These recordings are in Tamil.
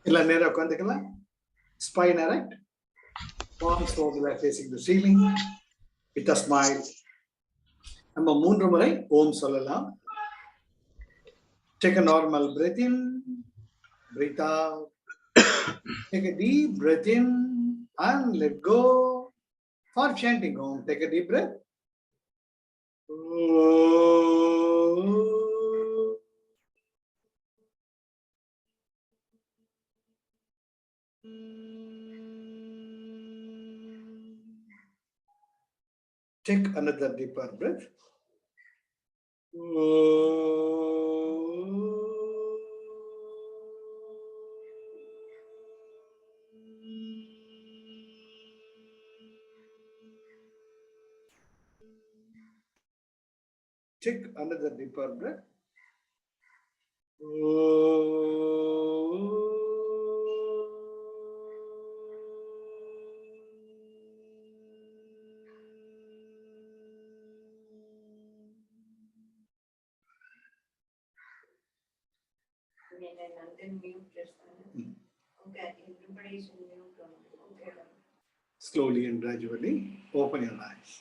எல்லாம் நேரா உட்காந்துக்கலாம். Spine erect, palms forward facing the ceiling with a smile. நம்ம 3 முறை ஓம் சொல்லலாம். Take a normal breath in, breathe out. Take a deep breath in and let go. For chanting Om, take a deep breath. Take another deeper breath. Take another deeper breath. Slowly and gradually open your eyes.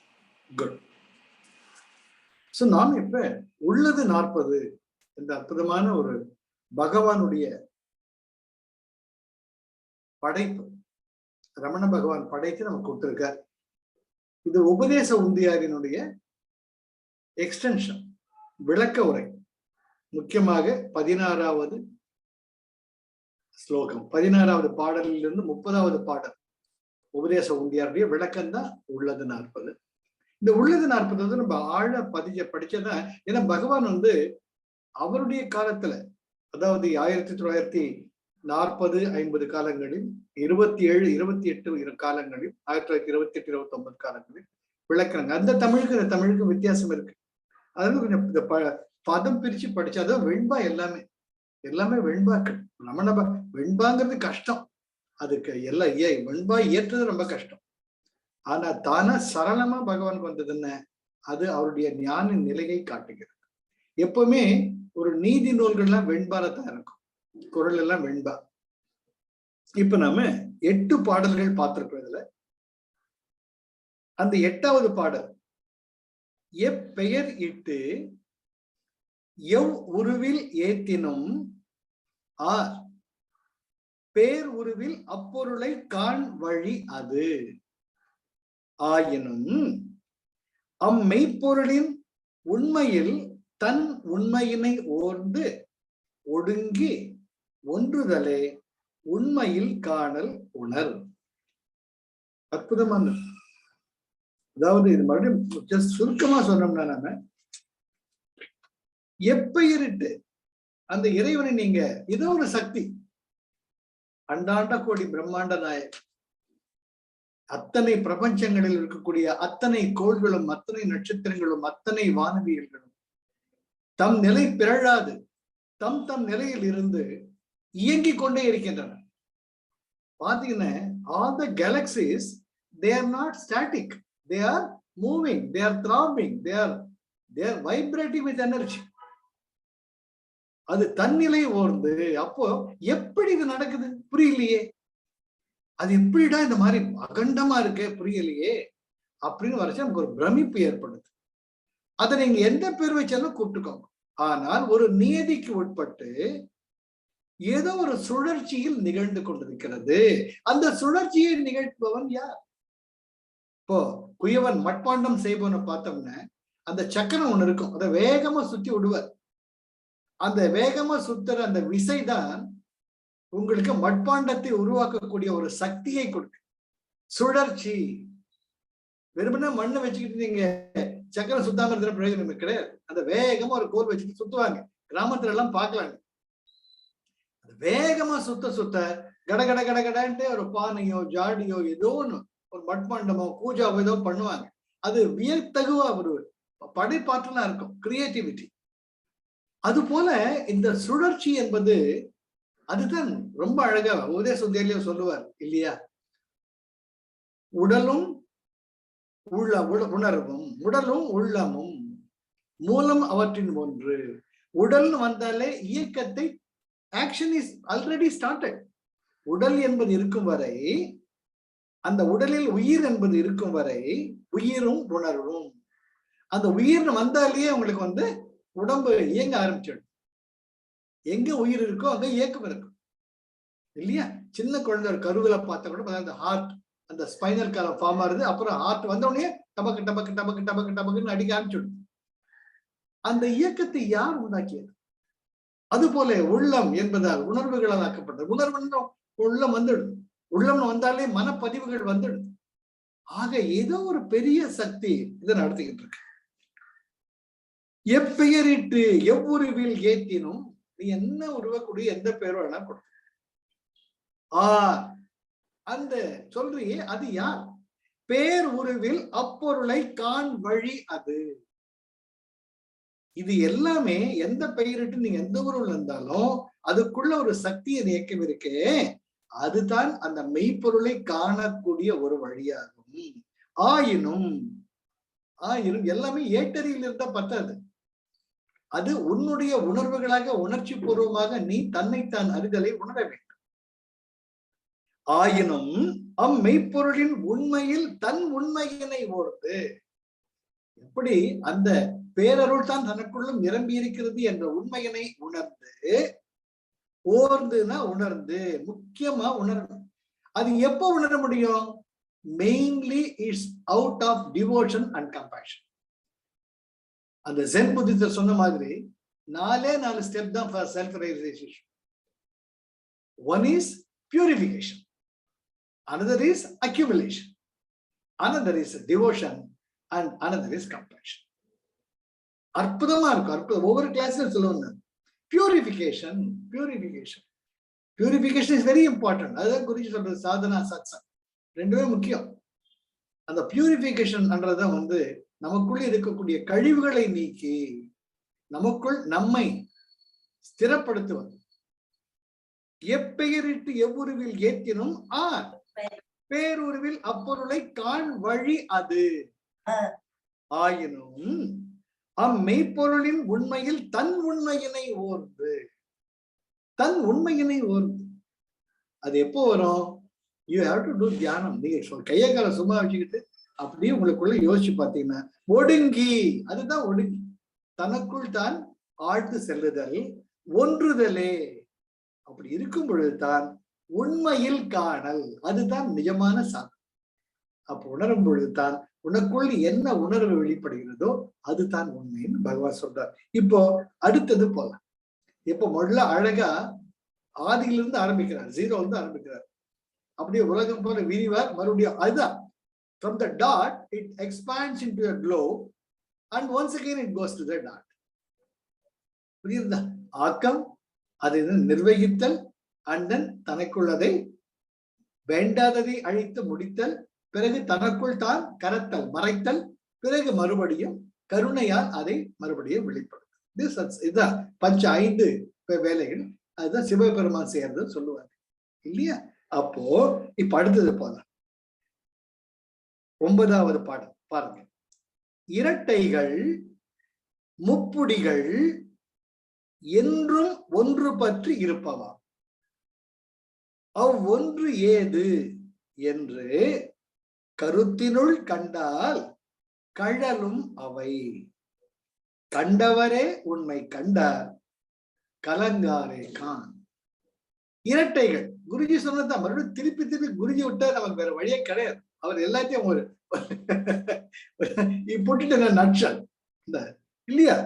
Good. So நாம் இப்ப உள்ளது 40 இந்த அற்புதமான ஒரு பகவானுடைய படைப்பு, ரமண பகவான் படைத்து நமக்கு கொடுத்திருக்கார். இது உபதேச உந்தியாரினுடைய எக்ஸ்டென்ஷன், விளக்க உரை. முக்கியமாக 16வது ஸ்லோகம், 16வது பாடலிலிருந்து 30வது பாடல் உபதேச உந்தியாருடைய விளக்கம் தான் உள்ளது 40. இந்த உள்ளது 40 வந்து நம்ம ஆழ படிச்சதான். ஏன்னா பகவான் வந்து அவருடைய காலத்துல, அதாவது 1940-50 காலங்களில், 27-28 காலங்களில், 1928-29 காலங்களில் விளக்குறாங்க. அந்த தமிழுக்கு இந்த தமிழுக்கு வித்தியாசம் இருக்கு. அதனால கொஞ்சம் இந்த பதம் பிரிச்சு படிச்சாதான் வெண்பா எல்லாமே வெண்பாக்கள். நம்ம வெண்பாங்கிறது கஷ்டம், அதுக்கு எல்லாம் வெண்பா ஏற்றது ரொம்ப கஷ்டம். ஆனா தானா சரளமா பகவானுக்கு வந்தது என்ன, அது அவருடைய ஞான நிலையை காட்டுகிறது. எப்பவுமே ஒரு நீதி நூல்கள்லாம் வெண்பாலதான் இருக்கும், குரல் எல்லாம் வெண்பா. இப்ப நாம 8 பாடல்கள் பார்த்திருக்கோம். இதுல அந்த 8வது பாடல், எப்பெயர் இட்டு எவ் உருவில் ஏத்தினும் ஆர் பேர் உருவில் அப்பொருளை காண் வழி அது ஆயினும் அம்மெய்ப்பொருளின் உண்மையில் தன் உண்மையினை ஓர்ந்து ஒடுங்கி ஒன்றுதலே உண்மையில் காணல் உணர். அற்புதமான, அதாவது இது மறுபடியும் சுருக்கமா சொன்னோம்னா, நாம எப்பெயரிட்டு அந்த இறைவனை நீங்க ஏதோ ஒரு சக்தி, அண்டாண்ட கோடி பிரம்மாண்ட நாயக், அத்தனை பிரபஞ்சங்களில் இருக்கக்கூடிய அத்தனை கோள்களும், அத்தனை நட்சத்திரங்களும், அத்தனை வானவியல்களும் தம் நிலை பிறழாது தம் நிலையில் இருந்து இயங்கிக் கொண்டே இருக்கின்றன. பாத்தீங்கன்னா all the galaxies, they are not static, they are moving, they are throbbing, they are vibrating with energy. அது தன்னிலை ஓர்ந்து, அப்போ எப்படி இது நடக்குது புரியலையே, அது எப்படிடா இந்த மாதிரி அகண்டமா இருக்கு புரியலையே அப்படின்னு வரைச்சு நமக்கு ஒரு பிரமிப்பு ஏற்படுது. அதை நீங்க எந்த பேர் வச்சாலும் கூப்பிட்டுக்கோங்க. ஆனால் ஒரு நியதிக்கு உட்பட்டு ஏதோ ஒரு சுழற்சியில் நிகழ்ந்து கொண்டிருக்கிறது. அந்த சுழற்சியை நிகழ்த்துபவன் யார்? இப்போ குயவன் மட்பாண்டம் செய்பவனை பார்த்தோம்னா அந்த சக்கரம் ஒண்ணு இருக்கும், அதை வேகமா சுத்தி விடுவார். அந்த வேகமா சுத்துற அந்த விசைதான் உங்களுக்கு மட்பாண்டத்தை உருவாக்கக்கூடிய ஒரு சக்தியை கொடுக்கு. சுழற்சி. வெறுமனே மண்ணை வச்சுக்கிட்டு நீங்க சக்கரம் சுத்தாம இருக்கிற பிரயோஜனமே கிடையாது. அந்த வேகமா ஒரு கோல் வச்சுட்டு சுத்துவாங்க, கிராமத்துல எல்லாம் பார்க்கலாங்க. வேகமா சுத்த கட கட கட கடன்ட்டு ஒரு பானையோ ஜாடியோ ஏதோ ஒண்ணு, ஒரு மட்பாண்டமோ பூஜாவோ ஏதோ பண்ணுவாங்க. அது வியத்தகுவா ஒரு படைப்பாற்றலா இருக்கும், கிரியேட்டிவிட்டி. அது போல இந்த சுழற்சி என்பது, அதுதான் ரொம்ப அழகா உபதேச உந்தியாரிலே சொல்லுவார் இல்லையா? உடலும் உணர்வும் உடலும் உள்ளமும் மூலம் அவற்றின் ஒன்று. உடல்னு வந்தாலே இயக்கத்தை, ஆக்ஷன் இஸ் ஆல்ரெடி ஸ்டார்டட். உடல் என்பது இருக்கும் வரை, அந்த உடலில் உயிர் என்பது இருக்கும் வரை உயிரும் உணர்வும். அந்த உயிர் வந்தாலேயே உங்களுக்கு வந்து உடம்பு இயங்க ஆரம்பிச்சிடும். எங்க உயிர் இருக்கோ அங்க இயக்கம் இருக்கும் இல்லையா? சின்ன குழந்தை ஒரு கருவில பார்த்தா கூட அந்த ஹார்ட், அந்த ஸ்பைனல் காலம் ஃபார்ம் ஆகுது. அப்புறம் ஹார்ட் வந்த உடனே டபக்கு டபக்கு டபக்கு டபக்கு டபக்குன்னு அடிக்க ஆரம்பிச்சிடும். அந்த இயக்கத்தை யார் உண்டாக்கியது? அது போல உள்ளம் என்பதால் உணர்வுகளால் ஆக்கப்பட்டது. உணர்வு உள்ளம் வந்துடுது. உள்ளம் வந்தாலே மனப்பதிவுகள் வந்துடுது. ஆக ஏதோ ஒரு பெரிய சக்தி இதை நடத்திக்கிட்டு இருக்கு. எப்பெயரிட்டு எவ்வுருவில் ஏத்தினும், நீ என்ன உருவக்கூடிய எந்த பேரும் வேணா கொடு. அந்த சொல்றியே அது யார்? பேர் உருவில் அப்பொருளை காண் வழி அது. இது எல்லாமே எந்த பெயரிட்டு நீங்க எந்த உருவில் இருந்தாலும் அதுக்குள்ள ஒரு சக்தியை இயக்கம் இருக்கே, அதுதான் அந்த மெய்ப்பொருளை காணக்கூடிய ஒரு வழியாகும். ஆயினும் எல்லாமே ஏட்டறியில் இருந்தா பத்தாது. அது உன்னுடைய உணர்வுகளாக உணர்ச்சி பூர்வமாக நீ தன்னைத்தான் அறிதலை உணர வேண்டும். ஆயினும் மெய்ப்பொருளின் உண்மையில் தன் உண்மையினை ஓர்ந்து, எப்படி அந்த பேரருள் தான் தனக்குள்ளும் நிரம்பி இருக்கிறது என்ற உண்மையினை உணர்ந்து, ஓர்ந்துனா உணர்ந்து, முக்கியமா உணரணும். அது எப்போ உணர முடியும்? Mainly it's out of devotion and compassion. அந்த ஜென் புத்திஸ்டர் சொன்ன மாதிரி 4 ஸ்டெப் தான் for self realisation. One is purification, another is accumulation, another is devotion, and another is compassion. அற்புதமா இருக்கும். அற்புதம். ஒவ்வொரு கிளாஸ்ல சொல்லுவாங்க பியூரிஃபிகேஷன். Is very important. அதுதான் குருஜி சொல்றது சாதனா சத்சங் ரெண்டுமே முக்கியம். அந்த பியூரிஃபிகேஷன்ன்றதான் வந்து நமக்குள்ள இருக்கக்கூடிய கழிவுகளை நீக்கி நமக்குள் நம்மை ஸ்திரப்படுத்துவது. எப்பெயரிட்டு எவ்வுருவில் ஏத்தினும் பேருருவில் அப்பொருளை காண் வழி அது. ஆயினும் மெய்ப்பொருளின் உண்மையில் தன் உண்மையினை ஓர்ந்து, அது எப்போ வரும்? யூ ஹேவ் டு டூ தியானம். நீங்க கையை கால சும்மா வச்சுக்கிட்டு அப்படியே உங்களுக்குள்ள யோசிச்சு பார்த்தீங்கன்னா ஒடுங்கி, அதுதான் ஒடுங்கி, தனக்குள் தான் ஆழ்ந்து செல்லுதல், ஒன்றுதலே. அப்படி இருக்கும் பொழுதுதான் உண்மையில் காணல், அதுதான் நிஜமான சாதனை. அப்ப உணரும் பொழுதுதான் உனக்குள் என்ன உணர்வு வெளிப்படுகிறதோ அதுதான் உண்மைன்னு பகவான் சொல்றார். இப்போ அடுத்தது போலாம். இப்போ முதல்ல அழகா ஆதியிலிருந்து ஆரம்பிக்கிறார், 0 வந்து ஆரம்பிக்கிறார். அப்படியே உலகம் போல விரிவார். மறுபடியும் அதுதான் from the dot it expands into a globe and once again it goes to the dot. புரியுதா? ஆக்கம், அதை நிர்வகித்தல், and then தனக்குள்ளதை வேண்டாததை அழித்து முடித்தல், பிறகு தனக்குள் தான் கரத்தல், மறைத்தல், பிறகு மறுபடியும் கருணையால் அதை மறுபடியும் வெளிப்படுத்தும். இதுதான் 5 வேலைகள். அதுதான் சிவபெருமான் செய்யறதுன்னு சொல்லுவாங்க இல்லையா? அப்போ இப்ப அடுத்தது போல 9வது பாடம் பாருங்க. இரட்டைகள் முப்புடிகள் என்றும் ஒன்று பற்றி இருப்பவா, அவ்வொன்று ஏது என்று கருத்தினுள் கண்டால் கழலும் அவை. கண்டவரே உண்மை கண்டார் கலங்காரே கான். இரட்டைகள் குருஜி சொன்னதான் மறுபடியும் திருப்பி குருஜி விட்டா நமக்கு வேற வழியே கிடையாது. அவர் எல்லாத்தையும் ஒரு போட்டுட்டு நட்சல் இல்லையா?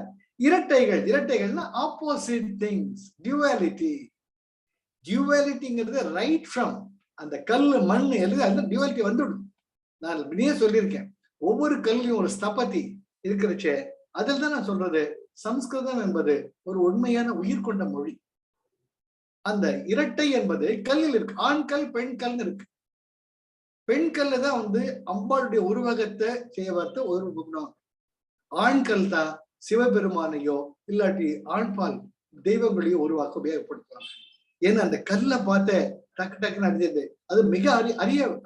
இரட்டைகள்னா ஆப்போசிட் திங்ஸ், டியூவாலிட்டிங்கிறது ரைட் ஃப்ரம் அந்த கல்லு மண் எல்லாம் டியூவாலிட்டி வந்துடும். நான் முன்னே சொல்லியிருக்கேன், ஒவ்வொரு கல்லையும் ஒரு ஸ்தபதி இருக்கிறச்சே. அதில் தான் நான் சொல்றது, சம்ஸ்கிருதம் என்பது ஒரு உண்மையான உயிர் கொண்ட மொழி. அந்த இரட்டை என்பது கல்லில் இருக்கு. ஆண் கல், பெண் கல்னு இருக்கு. பெண்கல்ல தான் வந்து அம்பாளுடைய உருவகத்தை செய்வத ஒரு குணம். ஆண்கள் தான் சிவபெருமானையோ இல்லாட்டி ஆண்பால் தெய்வங்களையோ உருவாக்க உபயோகப்படுத்துவாங்க. ஏன்னா அந்த கல்லை பார்த்த டக்குன்னு அறிஞ்சது. அது மிக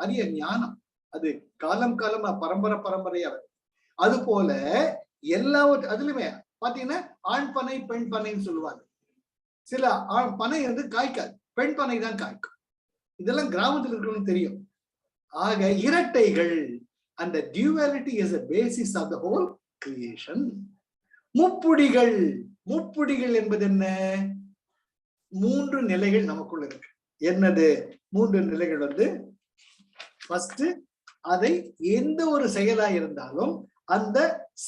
அரிய ஞானம். அது காலமா பரம்பரையா வருது. அது போல அதுலயுமே பாத்தீங்கன்னா ஆண் பனை பெண் பனைன்னு சொல்லுவாங்க. சில பனை வந்து காய்க்காது, பெண் பனை தான் காய்க்கும். இதெல்லாம் கிராமத்தில் இருக்கணும்னு தெரியும். ஆக இரட்டைகள், அந்த duality is a basis of the whole creation. முப்புடிகள், முப்புடிகள் என்பது என்ன? மூன்று நிலைகள் நமக்குள்ள இருக்கு. என்னது மூன்று நிலைகள்? ஃபர்ஸ்ட், அதை எந்த ஒரு செயலா இருந்தாலும் அந்த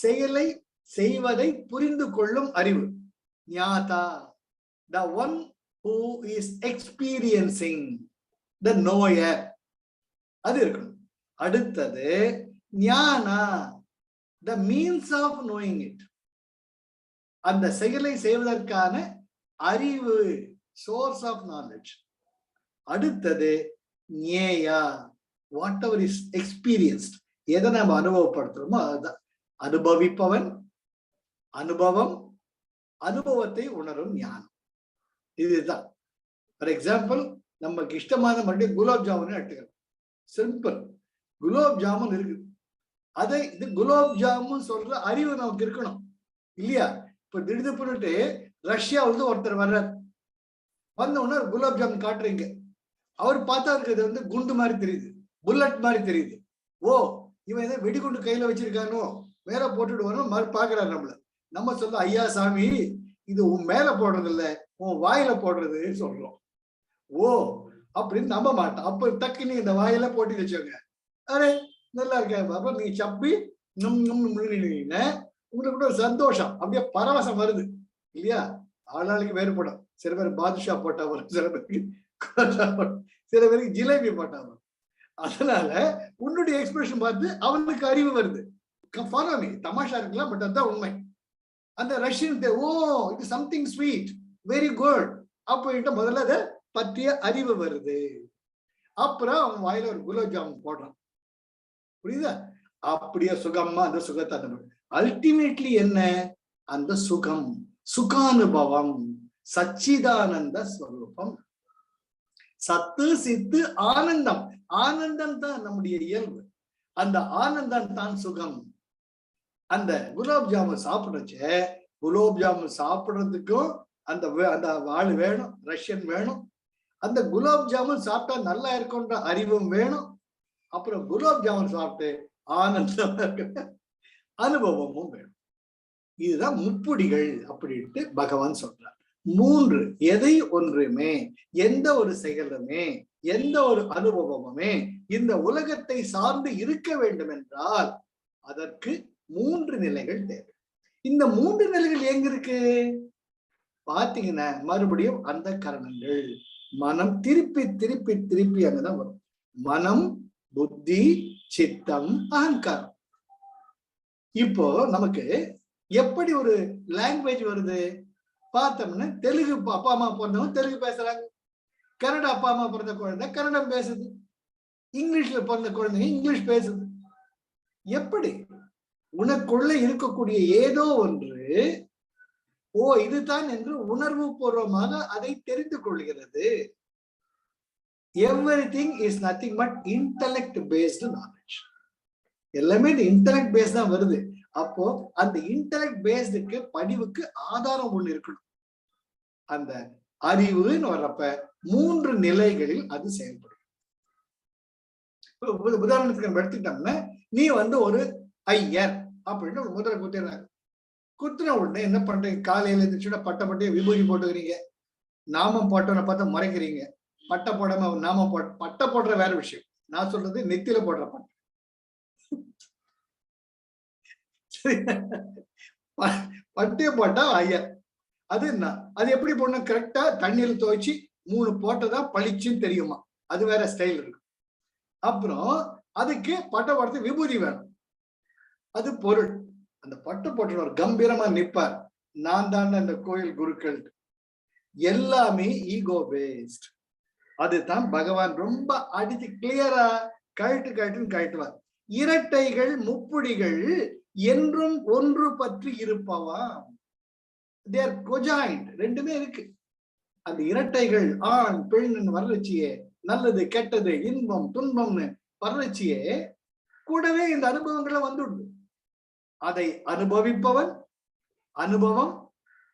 செயலை செய்வதை புரிந்து கொள்ளும் அறிவு, ஞாதா, the one who is experiencing, the knower, அது இருக்கணும். அடுத்தது ஞானா, the means of knowing it, அந்த செயலை செய்வதற்கான அறிவு, source of knowledge. அடுத்தது ஞேயா, வாட் எவர் இஸ் எக்ஸ்பீரியன்ஸ்ட், எதை நம்ம அனுபவப்படுத்துறோமோ அதுதான் அனுபவிப்பவன், அனுபவம், அனுபவத்தை உணரும் ஞானம். இதுதான். ஃபார் எக்ஸாம்பிள், நமக்கு இஷ்டமான மறுபடியும் குலாப் ஜாமுன் எடுத்துக்கிறோம். சிம்பிள், குலாப் ஜாமுன் இருக்கு. அதை இது குலாப் ஜாமுன் சொல்ற அறிவு நமக்கு இருக்கணும் இல்லையா? இப்ப திடீர்னு பண்ணிட்டு ரஷ்யாவிலிருந்து ஒருத்தர் வர்றார், வந்த உடனே குலாப் ஜாமுன் காட்டுறீங்க. அவர் பார்த்தா இருக்கிறது குண்டு மாதிரி தெரியுது, புல்லட் மாதிரி தெரியுது. ஓ, இவன் ஏதோ வெடிகுண்டு கையில வச்சிருக்கானோ, மேல போட்டுட்டு வரணும் பாக்குறாரு நம்மள. நம்ம சொல்ல, ஐயா சாமி, இது உன் மேல போடுறது இல்ல, உன் வாயில போடுறதுன்னு சொல்றோம். ஓ அப்படின்னு நம்ப மாட்டோம். அப்ப டக்குன்னு இந்த வாயில போட்டி வச்சோங்க, அரே நல்லா இருக்க பாப்பா, நீ சப்பி உங்களுக்கு கூட ஒரு சந்தோஷம், அப்படியே பரவசம் வருது இல்லையா? ஆளாளுக்கு வேறுபடும். சில பேர் பாதுஷா போட்டா வரும், சில பேருக்கு சில பேருக்கு ஜிலேபி போட்டா வரும். அதனால உன்னுடைய எக்ஸ்பிரஷன் பார்த்து அவனுக்கு அறிவு வருது. ஃபாலோ மீ, தமாஷா இருக்கலாம், பட் அதுதான் உண்மை. அந்த ரஷ்யன், ஓ இது சம்திங் ஸ்வீட், வெரி குட் அப்படின்ட்டு முதல்ல அதை பற்றிய அறிவு வருது. அப்புறம் அவன் வாயில ஒரு குலாப் ஜாமுன் போடுறான், புரியுதா? அப்படியே சுகமா அந்த சுகத்தை அல்டிமேட்லி என்ன? அந்த சுகம், சுகானுபவம், சச்சிதானந்த ஸ்வரூபம், சத்து சித்து ஆனந்தம். ஆனந்தம் தான் நம்முடைய இயல்பு, அந்த ஆனந்தம் தான் சுகம். அந்த குலாப் ஜாமுன் சாப்பிடுச்ச, குலாப் ஜாமுன் சாப்பிடுறதுக்கும் அந்த அந்த ஆள் வேணும், ரஷ்யன் வேணும். அந்த குலாப் ஜாமுன் சாப்பிட்டா நல்லா இருக்கும்ன்ற அறிவும் வேணும். அப்புறம் குலாப் ஜாமுன் சாப்பிட்டு ஆனந்தம் அனுபவமும் வேணும். இதுதான் முப்புடிகள் அப்படின்ட்டு பகவான் சொல்றார். மூன்று, எதை ஒன்றுமே, எந்த ஒரு செயலுமே, எந்த ஒரு அனுபவமுமே இந்த உலகத்தை சார்ந்து இருக்க வேண்டும் என்றால் அதற்கு மூன்று நிலைகள் தேவை. இந்த மூன்று நிலைகள் எங்க இருக்கு பாத்தீங்கன்னா, மறுபடியும் அந்த கரணங்கள், மனம் திருப்பி திருப்பி திருப்பி அங்கதான் வரும். மனம், புத்தி, சித்தம், அகங்காரம். இப்போ நமக்கு எப்படி ஒரு லாங்குவேஜ் வருது பார்த்தோம்னா, தெலுங்கு அப்பா அம்மா பிறந்தவங்க தெலுங்கு பேசுறாங்க, கன்னட அப்பா அம்மா பிறந்த குழந்தை கன்னடம் பேசுது, இங்கிலீஷ்ல பிறந்த குழந்தைங்க இங்கிலீஷ் பேசுது. எப்படி? உனக்குள்ள இருக்கக்கூடிய ஏதோ ஒன்று ஓ இதுதான் என்று உணர்வு பூர்வமாக அதை தெரிந்து கொள்கிறது. Everything is nothing but intellect based knowledge. எல்லாமே இந்த இன்டெலெக்ட் பேஸ் தான் வருது. அப்போ அந்த இன்டெலெக்ட் பேஸ்டுக்கு படிவுக்கு ஆதாரம் ஒண்ணு இருக்கணும். அந்த அறிவுன்னு வர்றப்ப மூன்று நிலைகளில் அது செயல்படும். உதாரணத்துக்கு நம்ம எடுத்துக்கிட்டோம்னா, நீ ஒரு ஐயர் அப்படின்னு ஒரு முதல்ல குத்திடுறாங்க. குத்துன உடனே என்ன பண்றீங்க? காலையில இருந்துச்சுன்னா பட்டையே விபூதி போட்டுக்கிறீங்க, நாமம் போட்டவனை பார்த்து மறைக்கிறீங்க. பட்டை போடாம நாமம் பட்டை போடுற வேற விஷயம், நான் சொல்றது நெத்தியில போடுற பட்டை. பட்டையை போட்டா ஐயர். அது என்ன? அது எப்படி போடணும்? கரெக்டா தண்ணியில துவைச்சு 3 போட்டதான் பளிச்சுன்னு தெரியுமா? அது வேற ஸ்டைல் இருக்கு. அப்புறம் அதுக்கு பட்டை போடுறது விபூதி வேணும், அது பொருள். அந்த பட்டை போட்டு ஒரு கம்பீரமா நிற்பார், நான் தான் அந்த கோயில் குருக்கள். எல்லாமே ஈகோ பேஸ்ட். அதுதான் பகவான் ரொம்ப அடிச்சு கிளியரா கழட்டுன்னு கழட்டுவார். இரட்டைகள் முப்புடிகள் என்றும் ஒன்று பற்றி இருப்பவா, தேர் கொஜாயிண்ட், ரெண்டுமே இருக்கு. அந்த இரட்டைகள் ஆண் பெண் வரலட்சியே, நல்லது கெட்டது இன்பம் துன்பம்னு வரலட்சியே கூடவே இந்த அனுபவங்களை வந்துடுது. அதை அனுபவிப்பவன், அனுபவம்,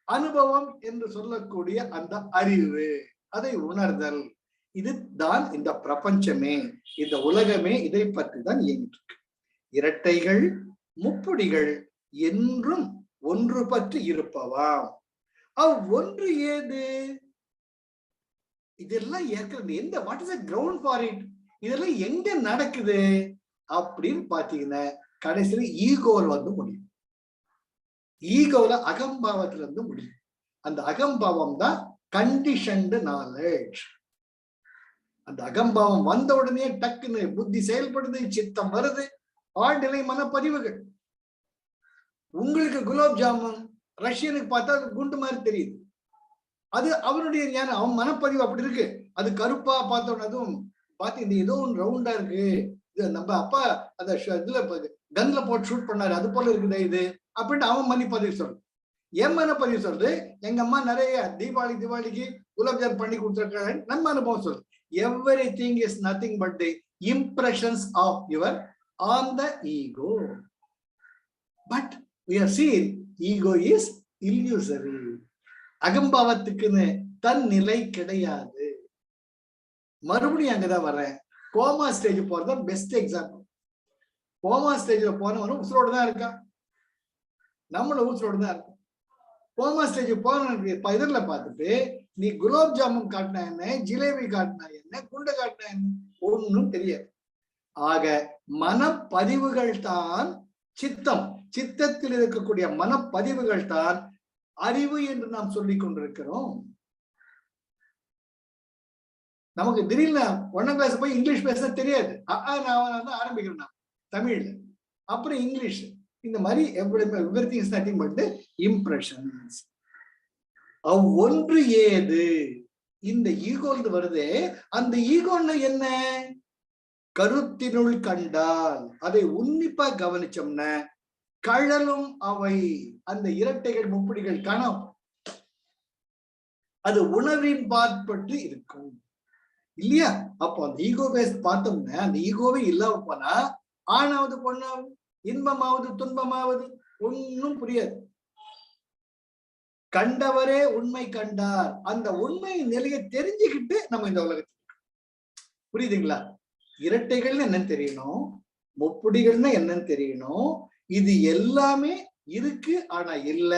அனுபவம் என்று சொல்லக்கூடிய அந்த அறிவு, அதை உணர்தல், இதுதான் இந்த பிரபஞ்சமே, இந்த உலகமே இதை பற்றி தான் இயங்கிட்டு இருக்கு. இரட்டைகள் முப்புடிகள் என்றும் ஒன்று பற்றி இருப்பவாம். ஒன்று ஏது? இதெல்லாம் ஏற்கனவே எந்த what is ground for it? இதெல்லாம் எங்க நடக்குது அப்படின்னு பாத்தீங்கன்னா கடைசியில ஈகோல வந்து முடியும். ஈகோல அகம்பாவத்துல இருந்து முடியும். அந்த அகம்பாவம் தான் கண்டிஷன்டு நாலேஜ். அந்த அகம்பாவம் வந்த உடனே டக்குன்னு புத்தி செயல்படுது, சித்தம் வருது, ஆழ்நிலை மனப்பதிவுகள். உங்களுக்கு குலாப் ஜாமுன் ரஷ்யனுக்கு பார்த்தா குண்டு மாதிரி தெரியுது, அது அவனுடைய ஞானம், அவன் மனப்பதிவு அப்படி இருக்கு. அது கருப்பா பார்த்தோன்னு அதுவும் பார்த்து இந்த ஏதோ ஒன்று ரவுண்டா இருக்கு, இது நம்ம அப்பா அந்த இதுல கன்ல போட்டு ஷூட் பண்ணாரு அது போல இருக்குதே இது அப்படின்ட்டு அவன் மனப்பதிவு சொல்றது. என் மனப்பதிவு சொல்றது எங்க அம்மா நிறைய தீபாவளிக்கு குலாப் ஜாமுன் பண்ணி கொடுத்துருக்காங்க. நம்ம அனுபவம் சொல்றது everything is nothing but the impressions of your on the ego. But we have seen ego is illusory. அகம்பாவத்துக்குன்னு தன் நிலை கிடையாது. மறுபடியும் அங்கதான் வர்றேன். கோமா ஸ்டேஜ் போறத பெஸ்ட் எக்ஸாம்பிள். கோமா ஸ்டேஜ்ல போனவனும் உசுரோடு தான் இருக்கான், நம்மள உசுரோடு தான் இருக்கும். கோமா ஸ்டேஜ் போனவனுக்கு இதர்ல பார்த்துட்டு நீ குலாப் ஜாமுன் காட்டினா என்ன, ஜிலேபி காட்டினா என்ன, குண்டை காட்டினா என்ன, ஒன்னும் தெரியாது. ஆக மனப்பதிவுகள் தான் சித்தம். சித்தத்தில் இருக்கக்கூடிய மனப்பதிவுகள் தான் அறிவு என்று நாம் சொல்லிக் கொண்டிருக்கிறோம். நமக்கு திடீர்னு ஒன்னாம் கிளாஸ் போய் இங்கிலீஷ் பேச தெரியாது. நான் ஆரம்பிக்கிறேன் தமிழ்ல, அப்புறம் இங்கிலீஷ், இந்த மாதிரி everything is nothing but impressions. ஒன்று ஏது? இந்த ஈகோன்னு வருது. அந்த ஈகோன்னு என்ன? கருத்தினுள் கண்டால், அதை உன்னிப்பா கவனிச்சோம்னா கழலும் அவை அந்த இரட்டைகள் முப்படிகள் காணும். அது உணர்வின் பாற்பட்டு இருக்கும் இல்லையா? அப்போ அந்த ஈகோ பேஸ் பார்த்தோம்னா அந்த ஈகோவே இல்லாம போனா ஆணாவது பொண்ணாவது இன்பமாவது துன்பமாவது ஒன்னும் புரியாது. கண்டவரே உண்மை கண்டார். அந்த உண்மை நிலையை தெரிஞ்சுக்கிட்டு நம்ம இந்த உலகத்துக்கு, புரியுதுங்களா? இரட்டைகள்னு என்னன்னு தெரியணும், முப்புடிகள்னு என்னன்னு தெரியணும். இது எல்லாமே இருக்கு ஆனா இல்ல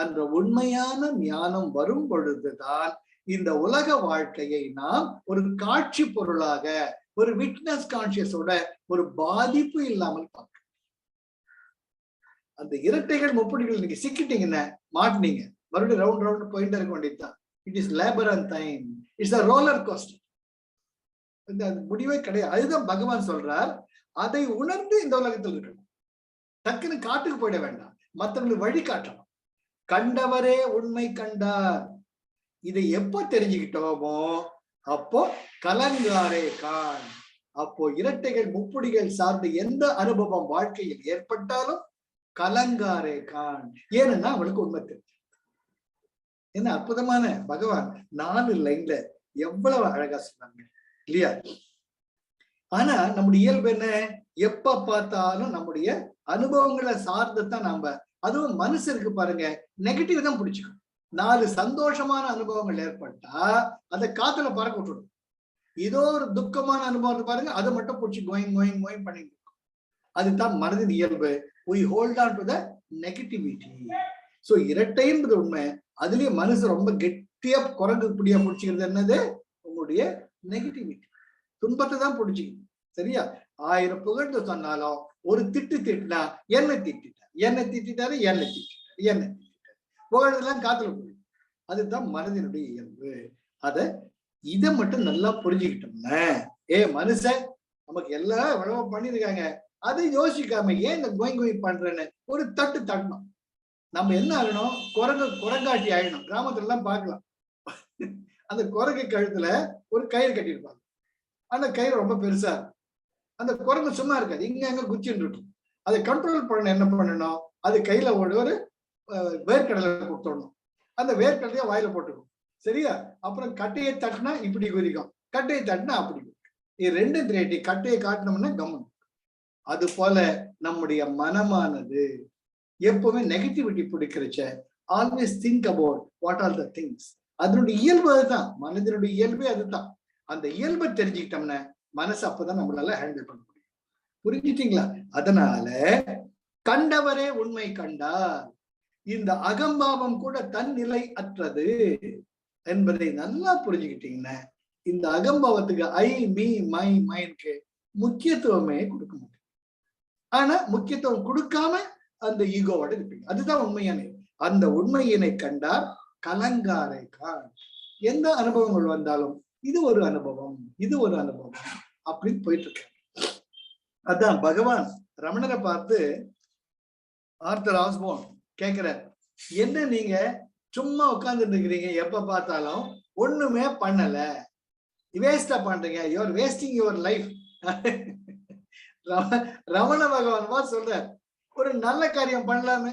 என்ற உண்மையான ஞானம் வரும் பொழுதுதான் இந்த உலக வாழ்க்கையை நாம் ஒரு காட்சி பொருளாக, ஒரு விட்னஸ் கான்சியஸோட, ஒரு பாதிப்பு இல்லாமல் பார்க்க. அந்த இரட்டைகள் முப்புடிகள் நீங்க சிக்கிட்டீங்கன்னா மாட்டினீங்க, மறுபடியும் ரவுண்ட் ரவுண்ட் போயிட்டு இருக்க வேண்டியதுதான். It is labyrinthine, it's a roller coaster. இந்த முடிவே கிடையாது. அதுதான் பகவான் சொல்றார், அதை உணர்ந்து இந்த உலகத்தில் இருக்கணும். டக்குன்னு காட்டுக்கு போயிட வேண்டாம், மற்றவங்களுக்கு வழி காட்டணும். கண்டவரே உண்மை கண்டார். இதை எப்போ தெரிஞ்சுக்கிட்டோமோ அப்போ கலங்காரே கான். அப்போ இரட்டைகள் முப்புடிகள் சார்ந்த எந்த அனுபவம் வாழ்க்கையில் ஏற்பட்டாலும் கலங்காரே கான். ஏன்னா அவளுக்கு உண்மை தெரியும். என்ன அற்புதமான பகவான் 4 லைன்ல எவ்வளவு அழகா சொன்னாங்க இல்லையா? ஆனா நம்முடைய இயல்பு என்ன? எப்ப பார்த்தாலும் நம்முடைய அனுபவங்களை சார்ந்துதான் நாம, அதுவும் மனுஷருக்கு பாருங்க நெகட்டிவ் தான் பிடிச்சிக்கும். 4 சந்தோஷமான அனுபவங்கள் ஏற்பட்டா அதை காத்துல பறக்க விட்டுடும். ஏதோ ஒரு துக்கமான அனுபவத்தை பாருங்க, அதை மட்டும் பிடிச்சி கோயிங் கோயிங் கோயிங் பண்ணிட்டு இருக்கும். அதுதான் மனதின் இயல்பு. we hold on to the negativity. So இரட்டை என்பது உண்மை. அதுலயே மனசு ரொம்ப கெட்டியா குரங்கு பிடியா பிடிச்சிக்கிறது என்னது? உங்களுடைய நெகட்டிவிட்டி, துன்பத்தை தான் பிடிச்சிக்கணும். சரியா? 1000 புகழ்ந்து சொன்னாலும் ஒரு திட்டு திட்டினா என்ன திட்டாரு, என்ன திட்டாரு, என்ன திட்டாரு, என்ன திட்டாரு, புகழ்தெல்லாம் காத்துல போயிடும். அதுதான் மனதினுடைய இயல்பு. இதை மட்டும் நல்லா புரிஞ்சுக்கிட்டோம்னா, மனுஷன் நமக்கு எல்லாம் எவ்வளவோ பண்ணிருக்காங்க, அதை யோசிக்காம ஏன் இந்த கோயிங் பண்றேன்னு ஒரு தட்டு தட்டணும். நம்ம என்ன ஆகணும்? குரங்காட்டி ஆயிடணும். கிராமத்துல எல்லாம் பார்க்கலாம், அந்த குரங்கு கழுத்துல ஒரு கயிறு கட்டியிருப்பாங்க. அந்த கயிறு ரொம்ப பெருசா இருக்கும். அந்த குரங்கு சும்மா இருக்காது, இங்க அங்க குச்சின்னு இருக்கும். அதை கண்ட்ரோல் பண்ண என்ன பண்ணணும்? அது கையில ஒரு வேர்க்கடலை கொடுத்துடணும். அந்த வேர்க்கடலையை வாயில போட்டுக்கும். சரியா? அப்புறம் கட்டையை தட்டினா இப்படி குதிக்கும், கட்டையை தட்டினா அப்படி குதிக்கும். இது ரெண்டும் திரேட்டி கட்டையை காட்டினோம்னா கம்மன். அது போல நம்முடைய மனமானது எப்பவுமே நெகட்டிவிட்டி பிடிக்கிறச்ச always think about what are the things. அதனுடைய இயல்பு அதுதான், மனதினுடைய இயல்பே அதுதான். அந்த இயல்பை தெரிஞ்சுக்கிட்டோம்னா மனசு அப்பதான் நம்மளால ஹேண்டில் பண்ண முடியும். புரிஞ்சுட்டீங்களா? அதனால கண்டவரே உண்மை கண்டார். இந்த அகம்பாவம் கூட தன் நிலை அற்றது என்பதை நல்லா புரிஞ்சுக்கிட்டீங்கன்னா இந்த அகம்பாவத்துக்கு ஐ மீ மை மைனுக்கு முக்கியத்துவமே கொடுக்க மாட்டேன். ஆனா முக்கியத்துவம் கொடுக்காம அந்த ஈகோவோட இருப்பீங்க. அதுதான் உண்மையான. அந்த உண்மையினை கண்டார் கலங்காரை காண். எந்த அனுபவங்கள் வந்தாலும் இது ஒரு அனுபவம், இது ஒரு அனுபவம் அப்படின்னு போயிட்டு இருக்காங்க. அதான் பகவான் ரமணரை பார்த்து ஆர்தர் ஆஸ்போர்ன் கேட்கிறார், என்ன நீங்க சும்மா உட்கார்ந்துட்டு இருக்கிறீங்க, எப்ப பார்த்தாலும் ஒண்ணுமே பண்ணல, வேஸ்டா பண்றீங்க, you are wasting your life. Ramana Bhagavan சொல்ற, ஒரு நல்ல காரியம் பண்ணலாமே,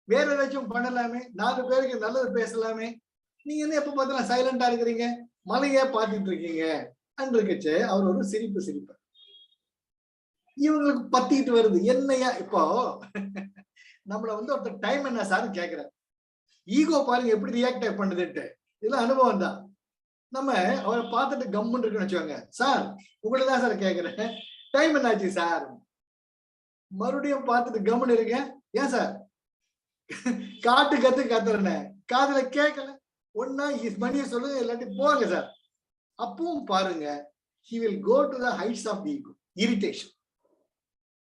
வேற ஏதாச்சும் பண்ணலாமே, 4 பேருக்கு நல்லது பேசலாமே, நீங்க என்ன எப்ப பார்த்தாலும் சைலண்டா இருக்கிறீங்க, மலையே பார்த்துட்டு இருக்கீங்க அன்றுக்குச்சு. அவர் ஒரு சிரிப்பு. இவங்களுக்கு பத்திட்டு வருது. என்னையா இப்போ நம்மள ஒருத்தர் டைம் என்ன சார் கேட்கிறார், ஈகோ பாருங்க எப்படி ரியாக்ட் பண்ணுதுன்ட்டு. இதெல்லாம் அனுபவம் தான். நம்ம அவரை பார்த்துட்டு கம்முன்னு இருக்குன்னு வச்சுக்கோங்க, சார் உங்களை தான் சார் கேட்கிறேன், டைம் என்னாச்சு சார், மறுபடியும் பார்த்துட்டு கம்முன்னு இருக்கேன், ஏன் சார் காட்டு கத்துறேன், காதுல கேட்கல, ஒன்னா மணியை சொல்லுங்க இல்லாட்டி போங்க சார். அப்பவும் பாருங்க, he will go to the heights of the ego, irritation.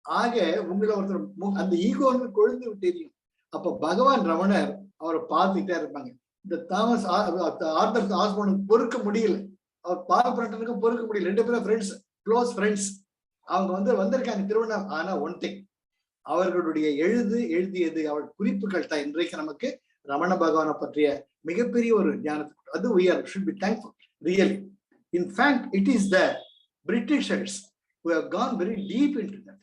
ஆக உங்களை ஒருத்தர் அந்த ஈகோ கொழுந்து தெரியும். அப்ப பகவான் ரமணர் அவரை பார்த்துட்டே இருப்பாங்க. இந்த தாமஸ் ஆர்தர் ஆஸ்போர்னுக்கு பொறுக்க முடியல, அவர் பால் பிரண்டனுக்கும் பொறுக்க முடியல. 2 பேரும் ஃப்ரெண்ட்ஸ், க்ளோஸ் ஃப்ரெண்ட்ஸ். அவங்க வந்திருக்காங்க திருவண்ணாமலை. ஆனா ஒன் திங், அவர்களுடைய எழுதியது அவள் குறிப்புகள் தான் இன்றைக்கு நமக்கு ரமண பகவானை பற்றிய மிகப்பெரிய ஒரு ஞானத்துக்கு. அது we should be thankful really. In fact, it is the Britishers who have gone very deep into that.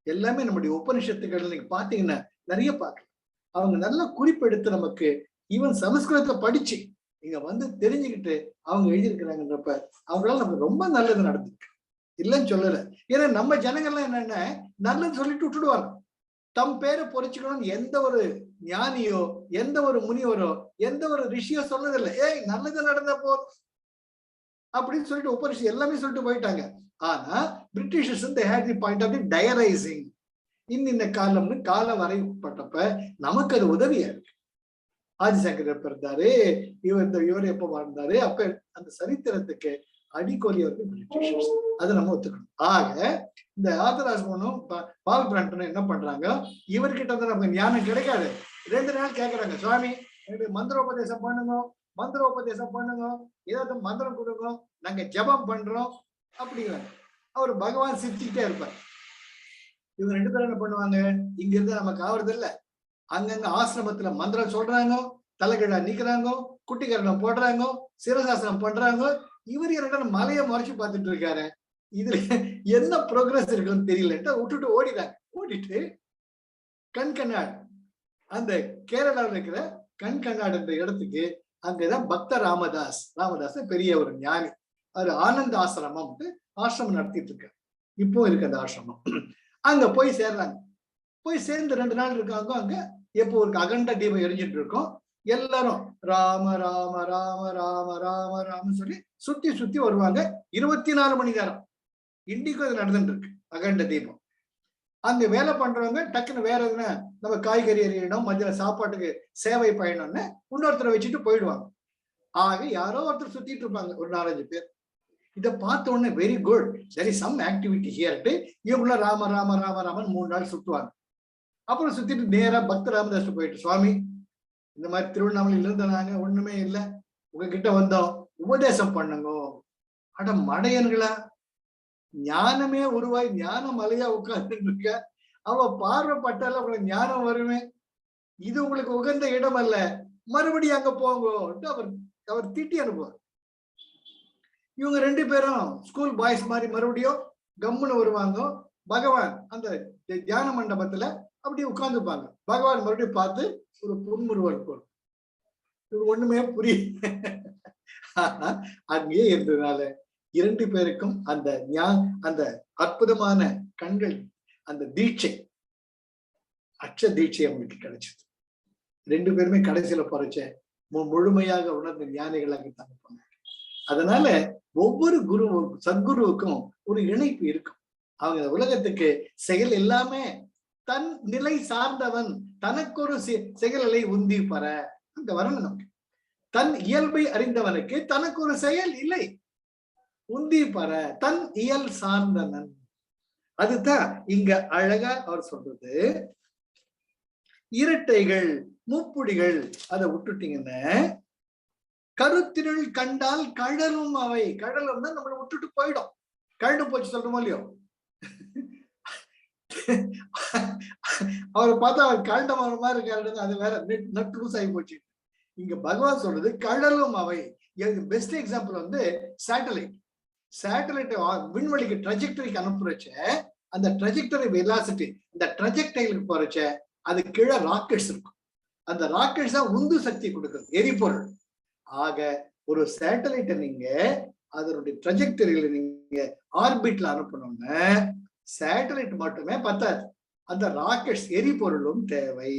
எல்லாமே நம்முடைய உபனிஷத்துக்கள் நீங்க பாத்தீங்கன்னா நிறைய பார்க்கலாம். அவங்க நல்ல குறிப்பெடுத்து நமக்கு ஈவன் சமஸ்கிருதத்துல படிச்சு இங்க தெரிஞ்சுக்கிட்டு அவங்க எழுதியிருக்கிறாங்கன்றப்ப அவங்களால நமக்கு ரொம்ப நல்லது நடந்திருக்கு, இல்லைன்னு சொல்லல. ஏன்னா நம்ம ஜனங்கள்லாம் என்னன்னா நல்லது சொல்லிட்டு விட்டுடுவாங்க. தம் பேரை பொறிச்சுக்கணும்னு எந்த ஒரு ஞானியோ எந்த ஒரு முனிவரோ எந்த ஒரு ரிஷியோ சொன்னதில்லை. ஏய் நல்லது நடந்த போதும் அப்படின்னு சொல்லிட்டு உபரிஷி எல்லாமே சொல்லிட்டு போயிட்டாங்க. ஆனா Britishers they had the point of the diarizing. இந்த காலம்னு காலம் வரைப்பட்டப்ப நமக்கு அது உதவியா இருக்கு. ஆதிசங்கர் இருந்தாரு, இவர் எப்ப வாழ்ந்தாரு, அப்ப அந்த சரித்திரத்துக்கு அடிக்கோலியவர்கள் பிரிட்டிஷர்ஸ். அதை நம்ம ஒத்துக்கணும். ஆக இந்த ஆர்தர் ஆஸ்போர்னும் பால் பிராண்டனும் என்ன பண்றாங்க, இவர்கிட்ட வந்து நமக்கு ஞானம் கிடைக்காது. 2 நாள் கேட்கறாங்க, சுவாமி மந்திரோபதேசம் பண்ணுங்க, ஏதாவது மந்திரம் கொடுங்க, நாங்க ஜபம் பண்றோம் அப்படிங்கிறாங்க. அவர் பகவான் சிரிச்சுக்கிட்டே இருப்பார். இவங்க 2 பேரும் என்ன பண்ணுவாங்க, இங்க இருந்து நமக்கு ஆவறது இல்ல, அங்கங்க ஆசிரமத்துல மந்திரம் சொல்றாங்க, தலைகீழா நிக்கிறாங்க, குட்டிகரணம் போடுறாங்க, சிரசாசனம் பண்றாங்க. இவர் 2 மலையை மறைச்சு பார்த்துட்டு இருக்காரு. இதுல என்ன ப்ரோக்ரஸ் இருக்குன்னு தெரியல, விட்டுட்டு ஓடிட்டு கண்கண்ணாடு, அந்த கேரளாவில் இருக்கிற கண்கண்ணாடு என்ற இடத்துக்கு, அங்கதான் பக்த ராமதாஸ் பெரிய ஒரு ஞானி, அவர் ஆனந்த ஆசிரமம் நடத்திட்டு இருக்காரு. இப்போ இருக்கு அந்த ஆசிரமம். அங்க போய் சேர்றாங்க. போய் சேர்ந்து 2 நாள் இருக்காங்க. அங்க எப்போ ஒரு அகண்ட தீபம் எரிஞ்சிட்டு இருக்கோம். எல்லாரும் ராம ராம ராம ராம ராம ராம சொல்லி சுத்தி வருவாங்க. 24 மணி நேரம் இன்னைக்கும் அது நடந்துட்டு இருக்கு அகண்ட தீபம். அங்க வேலை பண்றவங்க டக்குன்னு வேற எதுனா நம்ம காய்கறி எறியணும், மத்தியில சாப்பாட்டுக்கு சேவை பயணம்னு இன்னொருத்தரை வச்சுட்டு போயிடுவாங்க. ஆக யாரோ ஒருத்தர் சுத்திட்டு இருப்பாங்க, ஒரு 4-5 பேர். இதை பார்த்த உடனே very good, there is some activity here. இவங்கள ராம ராம ராம ராமன் 3 நாள் சுத்துவாங்க. அப்புறம் சுத்திட்டு நேரா பக்த ராமதாஸ் போயிட்டு, சுவாமி இந்த மாதிரி திருவண்ணாமலையில இருந்து நாங்க ஒண்ணுமே இல்லை, உங்ககிட்ட வந்தோம், உபதேசம் பண்ணுங்க. அட மடையன்களா, ஞானமே உருவாய் ஞான மலையா உட்கார்ந்துட்டு இருக்க, அவ பார்வைப்பட்டால உங்களுக்கு ஞானம் வருமே, இது உங்களுக்கு உகந்த இடம் அல்ல, மறுபடியும் அங்க போங்க அவர் திட்டி அனுப்புவார். இவங்க 2 பேரும் ஸ்கூல் பாய்ஸ் மாதிரி மறுபடியும் கம்முன்னு வருவாங்க. பகவான் அந்த தியான மண்டபத்துல அப்படியே உட்கார்ந்துப்பாங்க. பகவான் மறுபடியும் பார்த்து ஒரு புன்முறுவல் போடும். இவங்க ஒண்ணுமே புரியல. அங்கேயே இருந்ததுனால 2 பேருக்கும் அந்த அற்புதமான கண்கள், அந்த தீட்சை, அச்ச தீட்சை அவங்களுக்கு கிடைச்சது. 2 பேருமே கடைசியில பறிச்ச முழுமையாக உணர்ந்த ஞானிகளாக தாங்க போனாங்க. அதனால ஒவ்வொரு சத்குருவுக்கும் ஒரு இணைப்பு இருக்கும். அவங்க உலகத்துக்கு செயல் எல்லாமே தன் நிலை சார்ந்தவன், தனக்கு ஒரு செயலை உந்தி பெற அங்க வரணும். நமக்கு தன் இயல்பை அறிந்தவனுக்கு தனக்கு ஒரு செயல் இல்லை, உந்தி பெற தன் இயல் சார்ந்தவன். அதுதான் இங்க அழகா அவர் சொல்றது. இரட்டைகள் முப்புடிகள் அதை விட்டுட்டீங்கன்னா, கருத்தினுள் கண்டால் கழலும் அவை. கழலும் தான் நம்மளை விட்டுட்டு போயிடும். கழண்டு போச்சு சொல்றோமோ இல்லையோ. அவரை பார்த்தா அவர் கழண்ட மாதிரி இருக்காரு, அது வேற நட் லூஸ் ஆகி போச்சு. இங்க பகவான் சொல்றது கழலும் அவை. பெஸ்ட் எக்ஸாம்பிள் வந்து சேட்டலைட். சேட்டலைட் விண்வெளிக்கு ட்ராஜெக்டரிக்கு அனுப்புறச்ச, அந்த ட்ராஜெக்டரி வெலாசிட்டி, இந்த ட்ராஜெக்டைலுக்கு போறச்ச அது கீழே ராக்கெட்ஸ் இருக்கும். அந்த ராக்கெட்ஸ் தான் உந்து சக்தி கொடுக்குறது, எரிபொருள். ஆக ஒரு சேட்டலைட்டை நீங்க அதனுடைய ட்ராஜெக்டரியில நீங்க ஆர்பிட்ல அனுப்பணும்னா சேட்டலைட் மட்டுமே பத்தாது, அந்த ராக்கெட்ஸ் எரிபொருளும் தேவை.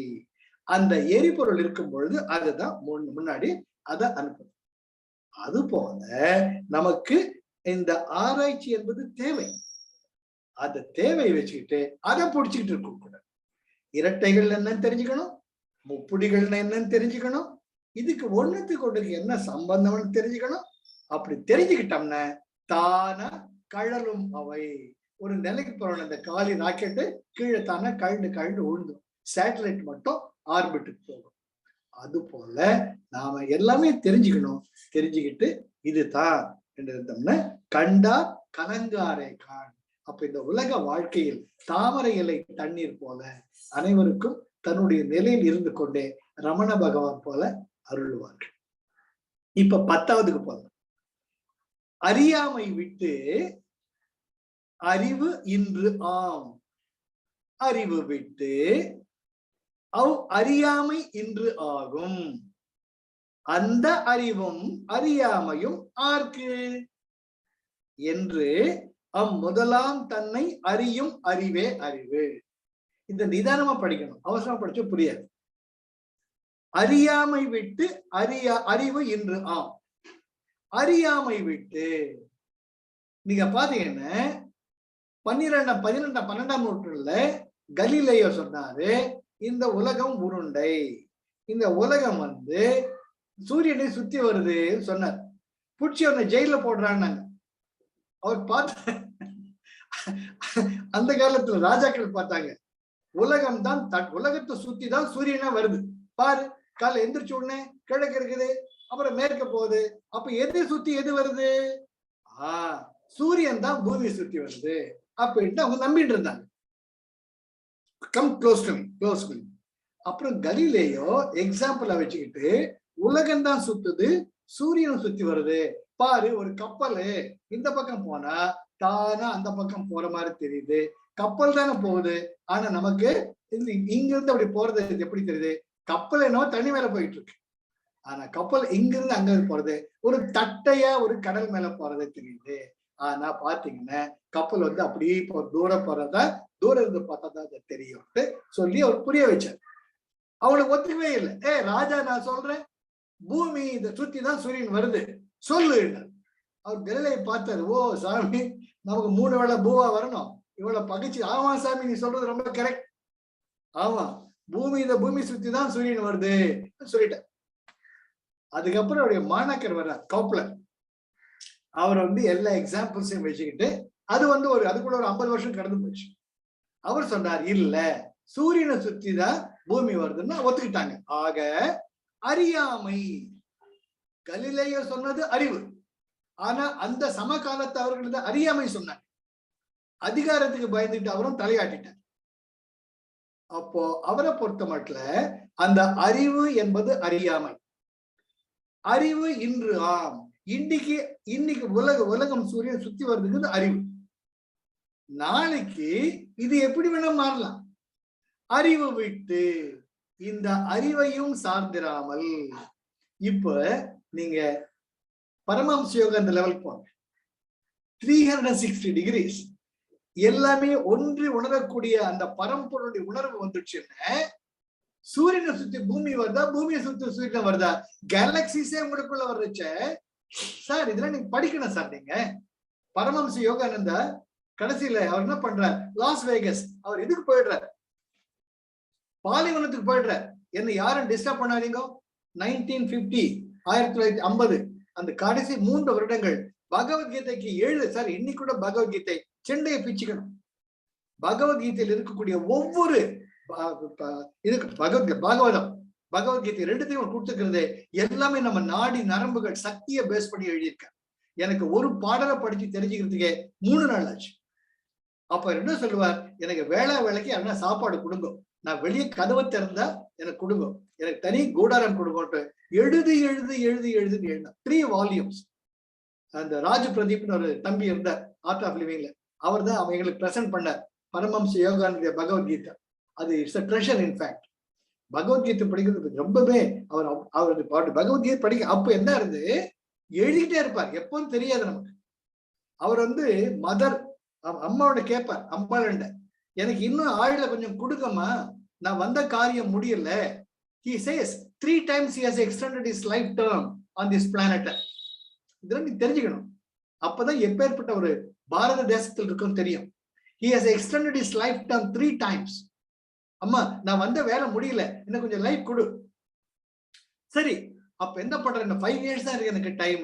அந்த எரிபொருள் இருக்கும் பொழுது அதுதான் முன்னாடி அதை அனுப்பணும். அது போல நமக்கு இந்த ஆராய்ச்சி என்பது தேவை. அந்த தேவையை வச்சுக்கிட்டு அதை பிடிச்சிக்கிட்டு இருக்க கூடாது. இரட்டைகள் என்னன்னு தெரிஞ்சுக்கணும், முப்புடிகள் என்னன்னு தெரிஞ்சுக்கணும், இதுக்கு ஒண்ணுத்துக்கு ஒண்ணுக்கு என்ன சம்பந்தம்னு தெரிஞ்சுக்கணும். அப்படி தெரிஞ்சுக்கிட்டோம்னா தானா கழலும் அவை. ஒரு நிலைக்கு போறோம், இந்த காலி ராக்கெட்டு கீழே தானே கழண்டு விழுந்துடும், சேட்டலைட் மட்டும் ஆர்பிட்டுக்கு போகும். அது போல நாம எல்லாமே தெரிஞ்சுக்கணும். தெரிஞ்சுக்கிட்டு இதுதான் என்று இருந்தோம்னா கண்டா கலங்காரை காண். அப்ப இந்த உலக வாழ்க்கையில் தாமரை இலை தண்ணீர் போல அனைவருக்கும் தன்னுடைய நிலையில் இருந்து கொண்டே ரமண பகவான் போல அருள்வார்கள். இப்ப 10வதுக்கு போல, அறியாமை விட்டு அறிவு இன்று ஆம். அறிவு விட்டு அறியாமை இன்று ஆகும். அந்த அறிவும் அறியாமையும் ஆர்க்கு என்று முதலாம் தன்னை அறியும் அறிவே அறிவு. இந்த நிதானமா படிக்கணும், அவசரமா படிச்சா புரியாது. அறியாமை விட்டு அறிவு இன்று ஆம். அறியாமை விட்டு நீங்க பாத்தீங்கன்னா 12ஆம் நூற்றாண்டுல கலீலியோ சொன்னாரு, இந்த உலகம் உருண்டை, இந்த உலகம் வந்து சூரியனை சுத்தி வருது சொன்னார். புடிச்சு அவனை ஜெயில போடுறான்னு அவர் பார்த்த. அந்த காலத்துல ராஜாக்கள் பார்த்தாங்க, உலகம் தான் உலகத்தை சுத்தி தான் சூரியனா வருது பாரு. காலை எந்திரிச்ச உடனே கிழக்கு இருக்குது, அப்புறம் மேற்க போகுது. அப்ப எது சுத்தி எது வருது? சூரியன் தான் பூமியை சுத்தி வருது அப்படின்ட்டு அவங்க நம்பிட்டு இருந்தாங்க. Come close to me, close to me. அப்புறம் கலீலியோ எக்ஸாம்பிளா வச்சுக்கிட்டு உலகம் தான் சுத்துது, சூரியன் சுத்தி வருது பாரு. ஒரு கப்பல் இந்த பக்கம் போனா தானா அந்த பக்கம் போற மாதிரி தெரியுது, கப்பல் தானே போகுது. ஆனா நமக்கு இங்க இருந்து அப்படி போறது எப்படி தெரியுது? கப்பல் என்னவோ தண்ணி மேல போயிட்டு இருக்கு, ஆனா கப்பல் இங்க இருந்து அங்க போறது ஒரு தட்டையா ஒரு கடல் மேல போறது தெரியுது. ஆனா பாத்தீங்கன்னா கப்பல் வந்து அப்படியே தூரம் போறதா, தூரம் இருந்து பார்த்தா தான் அது தெரியும் சொல்லி அவர் புரிய வச்சார். அவளுக்கு ஒத்துக்கவே இல்லை. ராஜா நான் சொல்றேன், பூமி இதை சுத்தி தான் சூரியன் வருது சொல்லு. அவர் கலிலேயை பார்த்தாரு. ஓ சாமி, நமக்கு 3 வேளை பூவா வரணும், இவ்வளவு பகிச்சு. ஆமா சாமி, நீ சொல்றது ரொம்ப கரெக்ட். ஆமா, பூமி சுத்தி தான் சூரியன் வருது சொல்லிட்டார். அதுக்கப்புறம் அவருடைய மாணாக்கர் வர்றார் கப்லர். அவர் வந்து எல்லா எக்ஸாம்பிள்ஸையும் வச்சுக்கிட்டு அது வந்து அதுக்குள்ள ஒரு 50 வருஷம் கடந்து போச்சு. அவர் சொன்னார், இல்ல சூரியனை சுத்தி தான் பூமி வருதுன்னு ஒத்துக்கிட்டாங்க. ஆக அறியாமை, கலிலேயோ சொன்னது அறிவு, ஆனா அந்த சமகாலத்தை அவர்களது அறியாமை சொன்னாங்க. அதிகாரத்துக்கு பயந்துட்டு அவரும் தலையாட்டிட்டார். அப்போ அவரை பொறுத்த மட்டும் அந்த அறிவு என்பது அறியாமை. அறிவு இன்று ஆம். இன்னைக்கு உலகம் சூரியன் சுத்தி வருதுங்கிறது அறிவு. நாளைக்கு இது எப்படி வேணா மாறலாம். அறிவு விட்டு இந்த அறிவையும் சார்ந்திராமல், இப்ப நீங்க பரமஹம்ச யோகா அந்த லெவல் போங்க, 360 டிகிரிஸ் எல்லாமே ஒன்று உணரக்கூடிய அந்த பரம்பொருளுடைய உணர்வு வந்துச்சுன்னா, சூரியனை சுத்தி பூமி வருதா, பூமியை சுத்தி சூரியன் வருதா, கேலக்சிஸே உங்களுக்குள்ள வர்றச்ச சார் இதெல்லாம் நீங்க படிக்கணும் சார். நீங்க பரமஹம்ச யோகானந்தா கடைசியில அவர் என்ன பண்றார், லாஸ் வேகஸ் அவர் இதுக்கு போயிடுறார், பாலைவனத்துக்கு போயிடுறார். என்ன யாரும் டிஸ்டர்ப் பண்ணாதீங்க. 1950 1950 அந்த கடைசி 3 வருடங்கள் பகவத்கீதைக்கு 7 சார் இன்னைக்கு கூட பகவத்கீதை செண்டையை பிச்சுக்கணும். பகவத்கீதையில் இருக்கக்கூடிய ஒவ்வொரு இதுக்கு பாகவதம் பகவத்கீதை ரெண்டுத்தையும் கொடுத்துக்கிறது எல்லாமே நம்ம நாடி நரம்புகள் சக்தியை பேஸ் பண்ணி எழுதியிருக்க. எனக்கு ஒரு பாடலை படிச்சு தெரிஞ்சுக்கிறதுக்கே 3 நாள் ஆச்சு. அப்ப என்ன சொல்லுவார், எனக்கு வேலைக்கு என்ன சாப்பாடு கொடுங்க, நான் வெளியே கதவை திறந்தா எனக்கு கொடுங்க, எனக்கு தனி கூடாரம் கொடுங்கட்டு எழுதி 3 வால்யூம்ஸ். அந்த ராஜு பிரதீப்னு ஒரு தம்பி இருந்தார் ஆர்ட் ஆஃப் லிவிங்ல, அவர் தான் அவங்களுக்கு பிரசன்ட் பண்ணார் பரமஹம்ச யோகானந்த பகவத்கீதை. அது it's a treasure. In fact Bhagavad Gita படிக்கிறது ரொம்பவே அவர் பகவத்கீதை படிக்க அப்ப என்ன இருந்து எழுதிட்டே இருப்பார், எப்பவும் தெரியாது நமக்கு. அவர் மதர் அம்மாவோட கேட்பார், அம்பாள்கிட்ட எனக்கு இன்னும் ஆயுள கொஞ்சம் கொடுக்கமா, நான் வந்த காரியம் முடியல. He says 3 times he has extended his life term on this planet. இதெல்லாம் நீ தெரிஞ்சுக்கணும். அப்பதான் எப்பேற்பட்ட ஒரு பாரத தேசத்தில் இருக்கும் தெரியும். He has extended his life term 3 times. அம்மா நான் வந்த வேலை முடியல, இன்னும் கொஞ்சம் லைஃப் கொடு. சரி அப்ப என்ன பண்றேன், 5 years தான் இருக்கு எனக்கு time,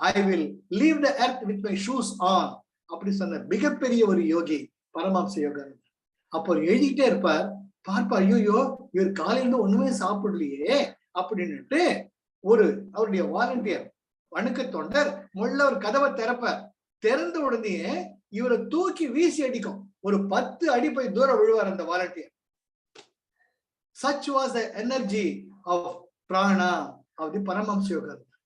I will leave the earth with my shoes on அப்படி சொன்ன மிகப்பெரிய ஒரு யோகி பரமஹம்ச யோகானந்தர். அப்போ எழுதிட்டே இருப்பார், பார்ப்பா ஐயோ இவர் காலையில ஒண்ணுமே சாப்பிடலையே அப்படின்னுட்டு ஒரு அவருடைய வாலண்டியர் வணக்க தொண்டர் முள்ள ஒரு கதவை திறப்பார். திறந்த உடனே இவரை தூக்கி வீசி அடிக்கும், ஒரு 10 அடி போய் தூரம் விழுவார் அந்த volunteer. Such was the energy of prana of the Paramahansa யோகானந்தர்.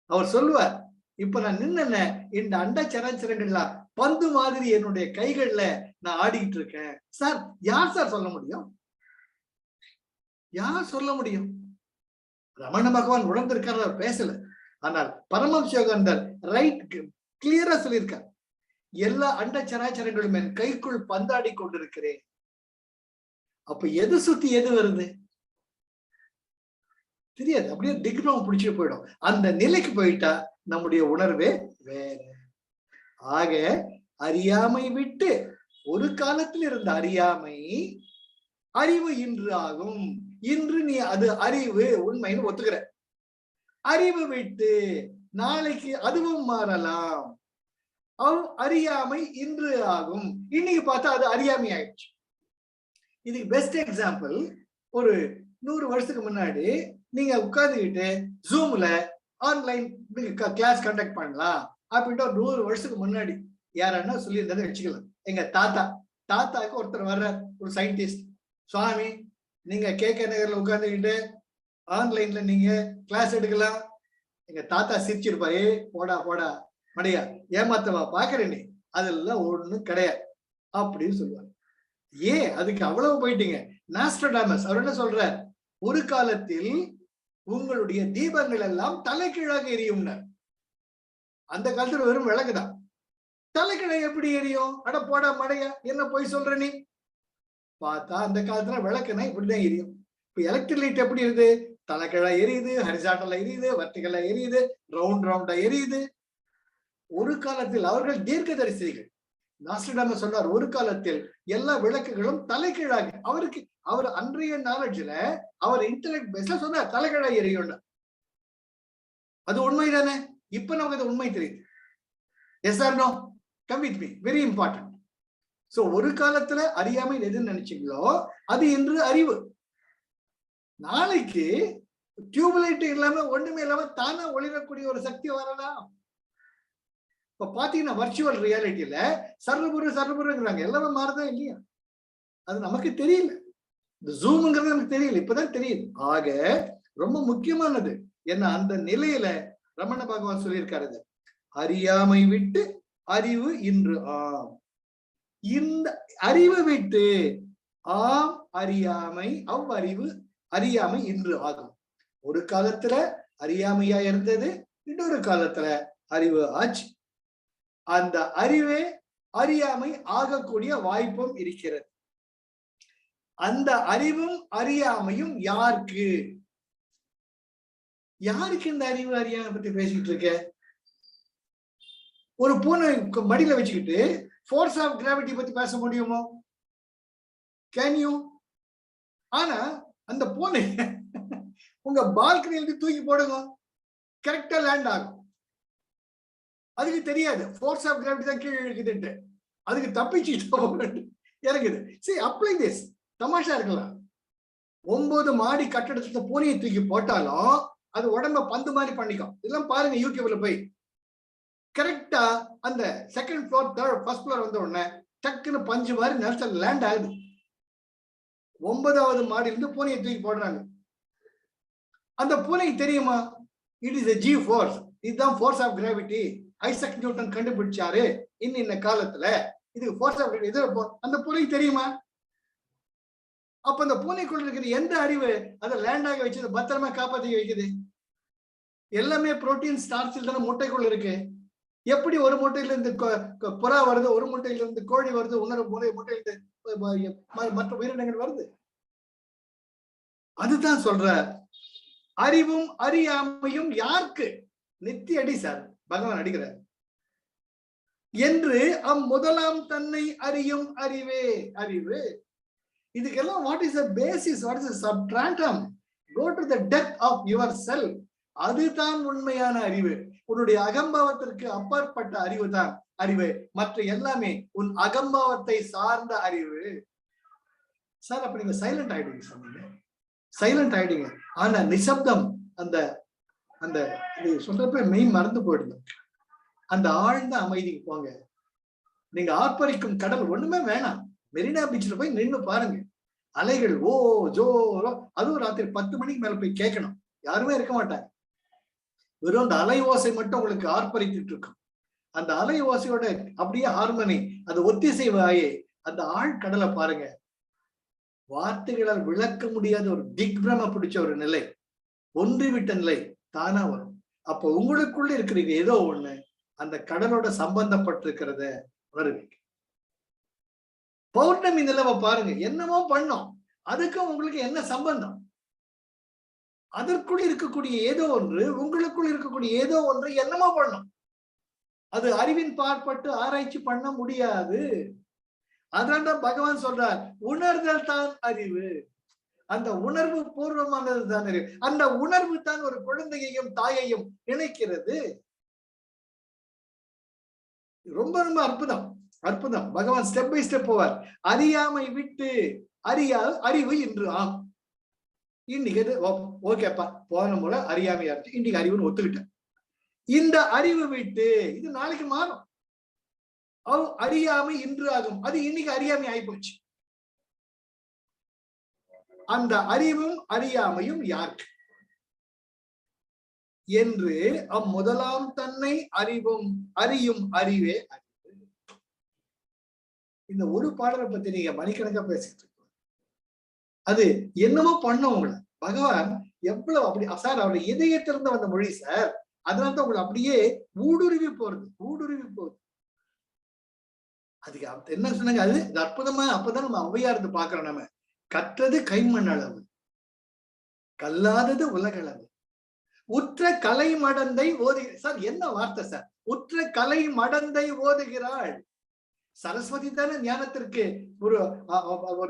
அவர் சொல்லுவார், இப்ப நான் நின்ன இந்த அண்ட சராச்சரங்கள்ல பந்து மாதிரி என்னுடைய கைகள்ல நான் ஆடிக்கிட்டு இருக்கேன். சார் யார் சார் சொல்ல முடியும், யார் சொல்ல முடியும்? ரமண பகவான் உணர்ந்திருக்காரு, அவர் பேசல. ஆனால் பரமஹம்ச யோகானந்தர் ரைட் கிளியரா சொல்லியிருக்கார், எல்லா அண்ட சராச்சரங்களும் என் கைக்குள் பந்தாடி கொண்டிருக்கிறேன். அப்ப எது சுத்தி எது வருது தெரியாது, அப்படியே திக்னம் பிடிச்சிட்டு போயிடும். அந்த நிலைக்கு போயிட்டா நம்முடைய உணர்வே வேற. ஆக அறியாமை விட்டு ஒரு காலத்தில் இருந்த அறியாமை அறிவு இன்று ஆகும். இன்று நீ அது அறிவு உண்மைன்னு ஒத்துக்கிற. அறிவு விட்டு நாளைக்கு அதுவும் மாறலாம். அறியாமை இன்று ஆகும், இன்னைக்கு பார்த்தா அது அறியாமை ஆயிடுச்சு. இதுக்கு பெஸ்ட் எக்ஸாம்பிள், ஒரு 100 வருஷத்துக்கு முன்னாடி நீங்க உட்கார்ந்துக்கிட்டு ஜூம்ல ஆன்லைன் கிளாஸ் கண்டக்ட் பண்ணலாம் அப்படின்ட்டு ஒரு 100 வருஷத்துக்கு முன்னாடி யாரன்னா சொல்லியிருந்ததை வச்சுக்கலாம். எங்க தாத்தாவுக்கு ஒருத்தர் வர்ற ஒரு சயின்டிஸ்ட், சுவாமி நீங்க KK நகர்ல உட்கார்ந்துக்கிட்டு ஆன்லைன்ல நீங்க கிளாஸ் எடுக்கலாம். எங்க தாத்தா சிரிச்சிருப்பாரு, போடா போடா மடையா ஏமாத்தவா பாக்குற நீ, அதெல்லாம் ஒண்ணும் கிடையாது அப்படின்னு சொல்லுவாங்க. ஏன் அதுக்கு அவ்வளவு போயிட்டீங்க? நாஸ்ட்ரடாமஸ் அவர் என்ன சொல்றார், ஒரு காலத்தில் உங்களுடைய தீபங்கள் எல்லாம் தலைகீழாக எரியும். அந்த காலத்துல வெறும் விளக்குதான், தலைக்கிழ எப்படி எரியும்? அட போடா மடையா, என்ன போய் சொல்ற நீ? பார்த்தா அந்த காலத்துல விளக்குனா இப்படிதான் எரியும். இப்ப எலக்ட்ரிக் லைட் எப்படி இருக்குது? தலைக்கிழா எரியுது, ஹரிசாண்டலா எரியுது, வர்டிகலா எரியுது, ரவுண்டா எரியுது. ஒரு காலத்தில் அவர்கள் தீர்க்கதரிசிகள். நாஸ்ட்ரடாமஸ் சொன்னார், ஒரு காலத்தில் எல்லா விளக்குகளும் தலைகீழாக. அவர் அன்றைய நாலேஜ்ல அவர் இன்டெலெக்ட் பேஸ்ல சொன்னார் தலைகீழா எரியும். அது உண்மைதானே? இப்ப நமக்கு அது உண்மை தெரியுது. Yes or no? Come with me, very important. So ஒரு காலத்துல அறியாமை எதுன்னு நினைச்சீங்களோ அது இன்று அறிவு. நாளைக்கு டியூப்லைட் இல்லாம ஒண்ணுமே இல்லாம தானே ஒளிரக்கூடிய ஒரு சக்தி வரலாம். இப்ப பாத்தீங்கன்னா வர்ச்சுவல் ரியாலிட்டியில சர்வபுருங்கிறாங்க, எல்லாமே மாறுதா இல்லையா? அது நமக்கு தெரியல. இந்த ஜூம்ங்கிறது நமக்கு தெரியல, இப்பதான் தெரியுது. ஆக ரொம்ப முக்கியமானது என்ன, அந்த நிலையில ரமண பகவான் சொல்லியிருக்காரு, அறியாமை விட்டு அறிவு இன்று ஆம். இந்த அறிவு விட்டு ஆம் அறியாமை, அவ்வறிவு அறியாமை இன்று ஆகும். ஒரு காலத்துல அறியாமையா இருந்தது, இன்னொரு காலத்துல அறிவு ஆச்சு. அந்த அறிவே அறியாமை ஆகக்கூடிய வாய்ப்பும் இருக்கிறது. அந்த அறிவும் அறியாமையும் யாருக்கு? யாருக்கு இந்த அறிவு அறியாமை பத்தி பேசிக்கிட்டு இருக்க? ஒரு பூனை மடியில வச்சுக்கிட்டு ஃபோர்ஸ் ஆஃப் கிராவிட்டி பத்தி பேச முடியுமோ? Can you? ஆனா அந்த பூனை உங்க பால்கனியில தூக்கி போடுங்க, கரெக்டா லேண்ட் ஆகும். அதுக்கு தெரியாது ஃபோர்ஸ் ஆஃப் கிராவிட்டி தான் கீழே இருக்குதுன்ட்டு. அதுக்கு தப்பிச்சு இறங்குது. சரி, அப்ளை திஸ். தமாஷா இருக்கலாம். 9 மாடி கட்டடத்துல பூனையை தூக்கி போட்டாலும் அது உடம்ப பந்து மாதிரி பண்ணிக்கும். இதெல்லாம் பாருங்க யூடியூப்ல போய். கரெக்டா அந்த second floor, third, first floor வந்த உடனே டக்குன்னு பஞ்சு மாதிரி நிலத்துல லேண்ட் ஆகுது. 9வது மாடியிலிருந்து பூனையை தூக்கி போடுறாங்க. அந்த பூனைக்கு தெரியுமா it is a G force, இதுதான் force of gravity, Isaac Newton கண்டுபிடிச்சாரு இன்ன காலத்துல, இதுக்கு ஃபோர்ஸ் ஆஃப் கிராவிட்டி. இது அந்த பூனைக்கு தெரியுமா? அப்ப அந்த பூனைக்குள்ள இருக்கிற எந்த அறிவு அதை லேண்ட் ஆக வச்சது, பத்திரமா காப்பாத்தி வைக்குது? எல்லாமே புரோட்டீன் ஸ்டார்ச்சில் தானே முட்டைக்குள்ள இருக்கு. எப்படி ஒரு முட்டையில இருந்து புறா வருது, ஒரு முட்டையில இருந்து கோழி வருது, இன்னொரு முட்டையிலிருந்து மற்ற உயிரினங்கள் வருது. அதுதான் சொல்ற அறிவும் அறியாமையும் யாருக்கு? நித்தியடி சார் பகவான் அடிக்கிறார் என்று முதலாம் தன்னை அறியும் அறிவே அறிவு. இதுக்கெல்லாம் what is the basis, what is the substratum? Go to the depth of yourself. அதுதான் உண்மையான அறிவு. உன்னுடைய அகம்பாவத்திற்கு அப்பாற்பட்ட அறிவு தான் அறிவு. மற்ற எல்லாமே உன் அகம்பாவத்தை சார்ந்த அறிவு. சார் அப்ப நீங்க சைலண்ட் ஆயிடுங்க சொன்னீங்க, சைலண்ட் ஆயிடுங்க. ஆனா நிசப்தம், அந்த அந்த சொல்றப்ப மெய் மறந்து போயிடுங்க. அந்த ஆழ்ந்த அமைதிக்கு போங்க. நீங்க ஆர்ப்பரிக்கும் கடல் ஒண்ணுமே வேணாம். மெரினா பீச்ல போய் நின்று பாருங்க. அலைகள் ஓ ஜோ, அதுவும் ராத்திரி 10 மணிக்கு மேல போய் கேட்கணும். யாருமே இருக்க மாட்டாங்க. வெறும் அந்த அலை ஓசை மட்டும் உங்களுக்கு ஆர்ப்பரித்துட்டு இருக்கும். அந்த அலை ஓசையோட அப்படியே ஹார்மனி, அந்த ஒத்திசைவு ஆயே அந்த ஆழ்கடலை பாருங்க. வார்த்தைகளால் விளக்க முடியாத ஒரு திக்பிரம பிடிச்ச ஒரு நிலை, ஒன்றிவிட்ட நிலை தானா வரும். அப்ப உங்களுக்குள்ள இருக்கிற ஏதோ ஒண்ணு அந்த கடலோட சம்பந்தப்பட்டிருக்கிறத உணர்வீங்க. பௌர்ணமி நிலவை பாருங்க, என்னமோ பண்ணோம், அதுக்கும் உங்களுக்கு என்ன சம்பந்தம்? அதற்குள் இருக்கக்கூடிய ஏதோ ஒன்று, உங்களுக்குள் இருக்கக்கூடிய ஏதோ ஒன்று என்னமோ பண்ணும். அது அறிவின் பார்ப்பட்டு ஆராய்ச்சி பண்ண முடியாது. அதான் பகவான் சொல்றார், உணர்தல் தான் அறிவு. அந்த உணர்வு பூர்வமானது தான் அறிவு. அந்த உணர்வு தான் ஒரு குழந்தையையும் தாயையும் இணைக்கிறது. ரொம்ப ரொம்ப அற்புதம், அற்புதம். பகவான் ஸ்டெப் பை ஸ்டெப் போவார். அறியாமை விட்டு அறிவு இன்று ஆம். இன்னைக்கு ஓகேப்பா, போன முறை அறியாமையா இருக்கு, இன்னைக்கு அறிவுன்னு ஒத்துக்கிட்டேன். இந்த அறிவு விட்டு இது நாளைக்கு மாறும். அறியாமை இன்று ஆகும், அது இன்னைக்கு அறியாமை ஆயிப்போச்சு. அந்த அறிவும் அறியாமையும் யாருக்கு என்று முதலாம் தன்னை அறிவும் அறியும் அறிவே அறிவு. இந்த ஒரு பாடலை பத்தி நீங்க மணிக்கணக்கா பேசிட்டு இருக்கோம். அது என்னமோ பண்ண உங்களை பகவான் எவ்வளவு அப்படி சார், அவருடைய இதயத்திலிருந்து வந்த மொழி சார். அதனால்தான் உங்களை அப்படியே ஊடுருவி போறது, ஊடுருவி போகுது. அதுக்கு என்ன சொன்னாங்க, அது அற்புதமா. அப்பதான் நம்ம ஔவையார் பாக்குறோம். நம்ம கற்றது கைமண் அளவு, கல்லாதது உலகளவு, உற்ற கலை மடந்தை ஓதுகிறாள். சார் என்ன வார்த்தை சார், உற்ற கலை மடந்தை ஓதுகிறாள். சரஸ்வதி தானே ஞானத்திற்கு ஒரு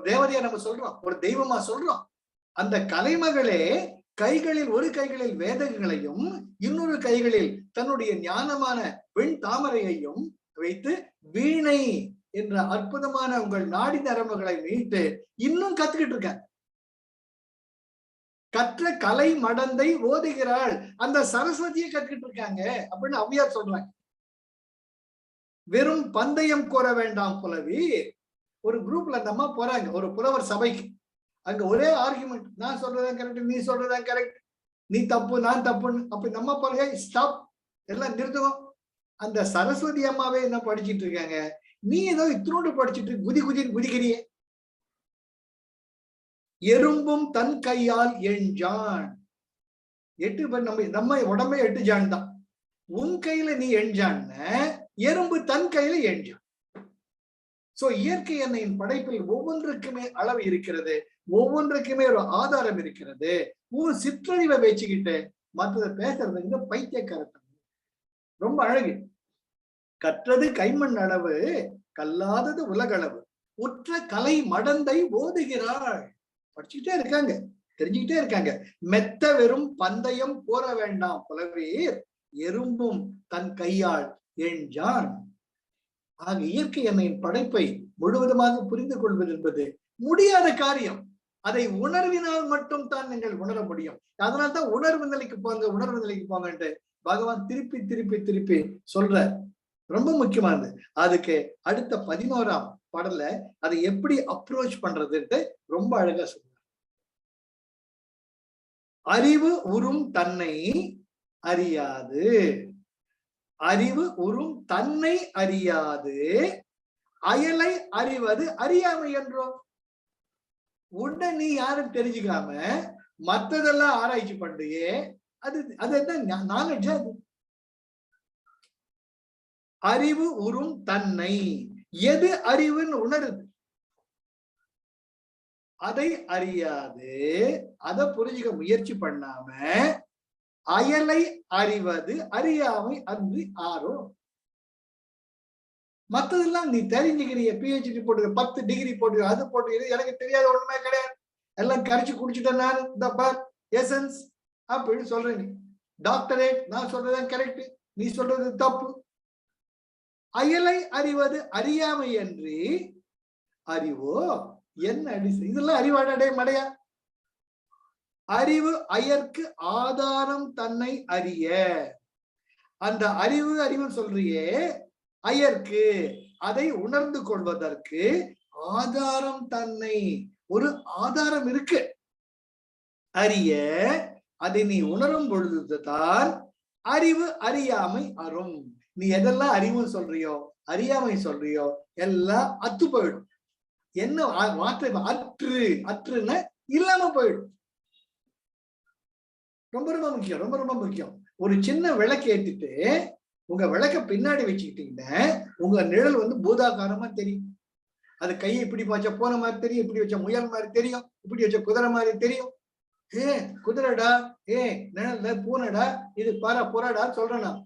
தேவதையா நம்ம சொல்றோம், ஒரு தெய்வமா சொல்றோம். அந்த கலைமகளே கைகளில் ஒரு கைகளில் வேதங்களையும் இன்னொரு கைகளில் தன்னுடைய ஞானமான வெண் தாமரையையும் வைத்து வீணை என்ற அற்புதமான உங்கள் நாடி நரம்புகளை மீட்டு இன்னும் கத்துக்கிட்டு இருக்க. கற்ற கலை மடந்தை ஓதுகிறாள். அந்த சரஸ்வதியை கத்துக்கிட்டு இருக்காங்க அப்படின்னு ஔவையார் சொல்றாங்க. வெறும் பந்தயம் கோர வேண்டாம் புலவி. ஒரு குரூப்ல அந்த அம்மா போறாங்க ஒரு புலவர் சபைக்கு. அங்க ஒரே ஆர்குமெண்ட், நான் சொல்றதான் கரெக்ட், நீ சொல்றதான் கரெக்ட், நீ தப்பு நான் தப்புன்னு. அப்ப நம்ம போல ஸ்டாப், எல்லாம் நிறுத்துவோம். அந்த சரஸ்வதி அம்மாவே என்ன படிச்சுட்டு இருக்காங்க, நீ ஏதோ இத்தினோடு படிச்சுட்டு குதி குதின்னு குதிக்கிறியே. எறும்பும் தன் கையால் எஞ்சான். 8 நம்ம உடம்பே 8 ஜான் தான். உன் கையில நீ எஞ்சான், எறும்பு தன் கையில எஞ்சான். சோ இயற்கை எண்ணெயின் படைப்பில் ஒவ்வொன்றுக்குமே அளவு இருக்கிறது, ஒவ்வொன்றுக்குமே ஒரு ஆதாரம் இருக்கிறது. சிற்றறிவை வச்சுக்கிட்டு மற்றதை பேசுறதுங்க பைத்தியக்காரத்தனம். ரொம்ப அழகு. கற்றது கைமண் அளவு, கல்லாதது உலகளவு, உற்ற கலை மடந்தை ஓதுகிறாள். படிச்சுக்கிட்டே இருக்காங்க, தெரிஞ்சுக்கிட்டே இருக்காங்க. மெத்த வெறும் பந்தயம் போற வேண்டாம் புலவீர், எறும்பும் தன் கையால் எஞ்சான். ஆக இயற்கை அன்னையின் படைப்பை முழுவதுமாக புரிந்து கொள்வது என்பது முடியாத காரியம். அதை உணர்வினால் மட்டும் தான் நீங்கள் உணர முடியும். அதனால்தான் உணர்வு நிலைக்கு போங்க, உணர்வு நிலைக்கு போங்கன்ட்டு பகவான் திருப்பி திருப்பி திருப்பி சொல்ற. ரொம்ப முக்கியமானது. அதுக்கு அடுத்த 11ஆம் பாடல்ல அதை எப்படி அப்ரோச் பண்றதுன்ட்டு ரொம்ப அழகா சொல்ற. அறிவு உறும் தன்னை அறியாது, அறிவு உறும் தன்னை அறியாது, அயலை அறிவது அறியாமை என்றோ. உன்னை நீ யாரும் தெரிஞ்சுக்காம மத்ததெல்லாம் ஆராய்ச்சி பண்றியே, அது என்ன நாலேஜ்? அது அறிவு உறும் தன்னை, எது அறிவுன்னு உணருது, அதை அறியாது, அதை புரிஞ்சுக்க முயற்சி பண்ணாம அயலை அறிவது அறியாமை அன்று ஆரோ. மத்ததெல்லாம் நீ தெரிஞ்சுக்கிறிய, PhD போட்டு 10 டிகிரி போட்டு அது போட்டு எனக்கு தெரியாத ஒண்ணுமே கிடையாது, எல்லாம் கரைச்சு குடிச்சுட்டேன் நான், இந்த எசன்ஸ் அப்படின்னு சொல்றேன். நீ டாக்டரேட், நான் சொல்றதுதான் கரெக்ட், நீ சொல்றது தப்பு. அயலை அறிவது அறியாமை என்று அறிவோ என்ன அடிசு? இதெல்லாம் அறிவாடே மடையா? அறிவு அயற்கு ஆதாரம் தன்னை அறிய. அந்த அறிவு அறிவுன்னு சொல்றியே, அயற்கு அதை உணர்ந்து கொள்வதற்கு ஆதாரம் தன்னை, ஒரு ஆதாரம் இருக்கு அறிய. அதை நீ உணரும் பொழுதுதான் அறிவு அறியாமை அரும். நீ எதெல்லாம் அறிவு சொல்றியோ அறியாமை சொல்றியோ எல்லாம் அத்து போயிடும். என்ன மாற்ற? அற்று, அற்றுன்னு இல்லாம போயிடும். ரொம்ப ரொம்ப முக்கியம், ரொம்ப ரொம்ப முக்கியம். ஒரு சின்ன விளக்கு ஏற்றிட்டு உங்க விளக்க பின்னாடி வச்சுக்கிட்டீங்கன்னா உங்க நிழல் பூதாகாரமா தெரியும். அது கையை இப்படி வச்சா போன மாதிரி தெரியும், இப்படி வச்சா முயல் மாதிரி தெரியும், இப்படி வச்ச குதிரை மாதிரி தெரியும். குதிரைடா, நிழல்ல பூனைடா, இது பாரா புறாடா சொல்றேன் நான்.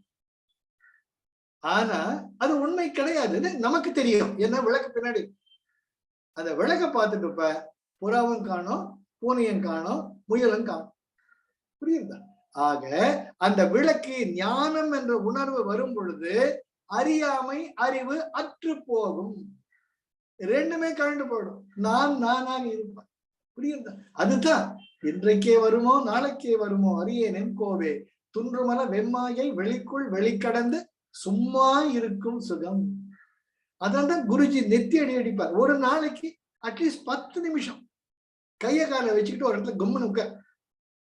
ஆனா அது உண்மை கிடையாது, நமக்கு தெரியும். என்ன விளக்கு பின்னாடி அந்த விளக்க பார்த்துட்டு இப்ப புறாவும் காணும், பூனையும் காணும், முயலும் காணும். புரியுதா? ஆக அந்த விளக்கு ஞானம் என்ற உணர்வு வரும் பொழுது அறியாமை அறிவு அற்று போகும். ரெண்டுமே கழண்டு போயிடும். நான் நானாக இருப்பேன். புரியுதா? அதுதான் இன்றைக்கே வருமோ நாளைக்கே வருமோ அறியேன் கோவே, துன்றுமல வெம்மாயை வெளிக்குள் வெளிக்கடந்து சும்மா இருக்கும் சுகம். அதனால்தான் குருஜி நெத்தி அடி அடிப்பார். ஒரு நாளைக்கு அட்லீஸ்ட் 10 நிமிஷம் கைய காலை வச்சுக்கிட்டு ஒரு இடத்துல கம்முன்னு உட்கார்.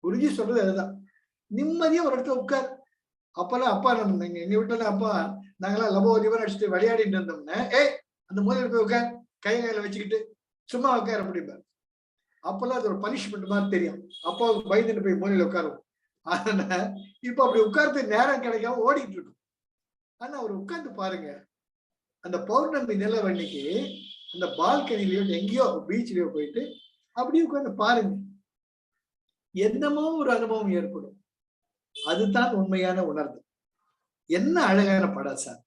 குருஜி சொல்றது அதுதான், நிம்மதியா ஒரு இடத்துல உட்கார். அப்பெல்லாம் அப்பா நம்ம எங்க வீட்டுல அப்பா நாங்கெல்லாம் லபோதிபம் அடிச்சுட்டு விளையாடிட்டு இருந்தோம்னா, அந்த மூலையில போய் உட்கார், கைய கையில வச்சுக்கிட்டு சும்மா உட்கார் அப்படிம்பார். அப்பெல்லாம் அது ஒரு பனிஷ்மெண்ட் மாதிரி தெரியும். அப்பாவுக்கு பயந்துட்டு போய் மூலையில உட்காருவோம். ஆனா இப்ப அப்படி உட்கார்ந்து நேரம் கிடைக்காம ஓடிட்டு இருக்கும். ஆனா அவர் உட்கார்ந்து பாருங்க, அந்த பௌர்ணமி நிலவன்னைக்கு அந்த பால்கனிலயோ எங்கேயோ பீச்லயோ போயிட்டு அப்படியே உட்கார்ந்து பாருங்க, என்னமோ ஒரு அனுபவம் ஏற்படும். அதுதான் உண்மையான உணர்வு. என்ன அழகான படம் சார்.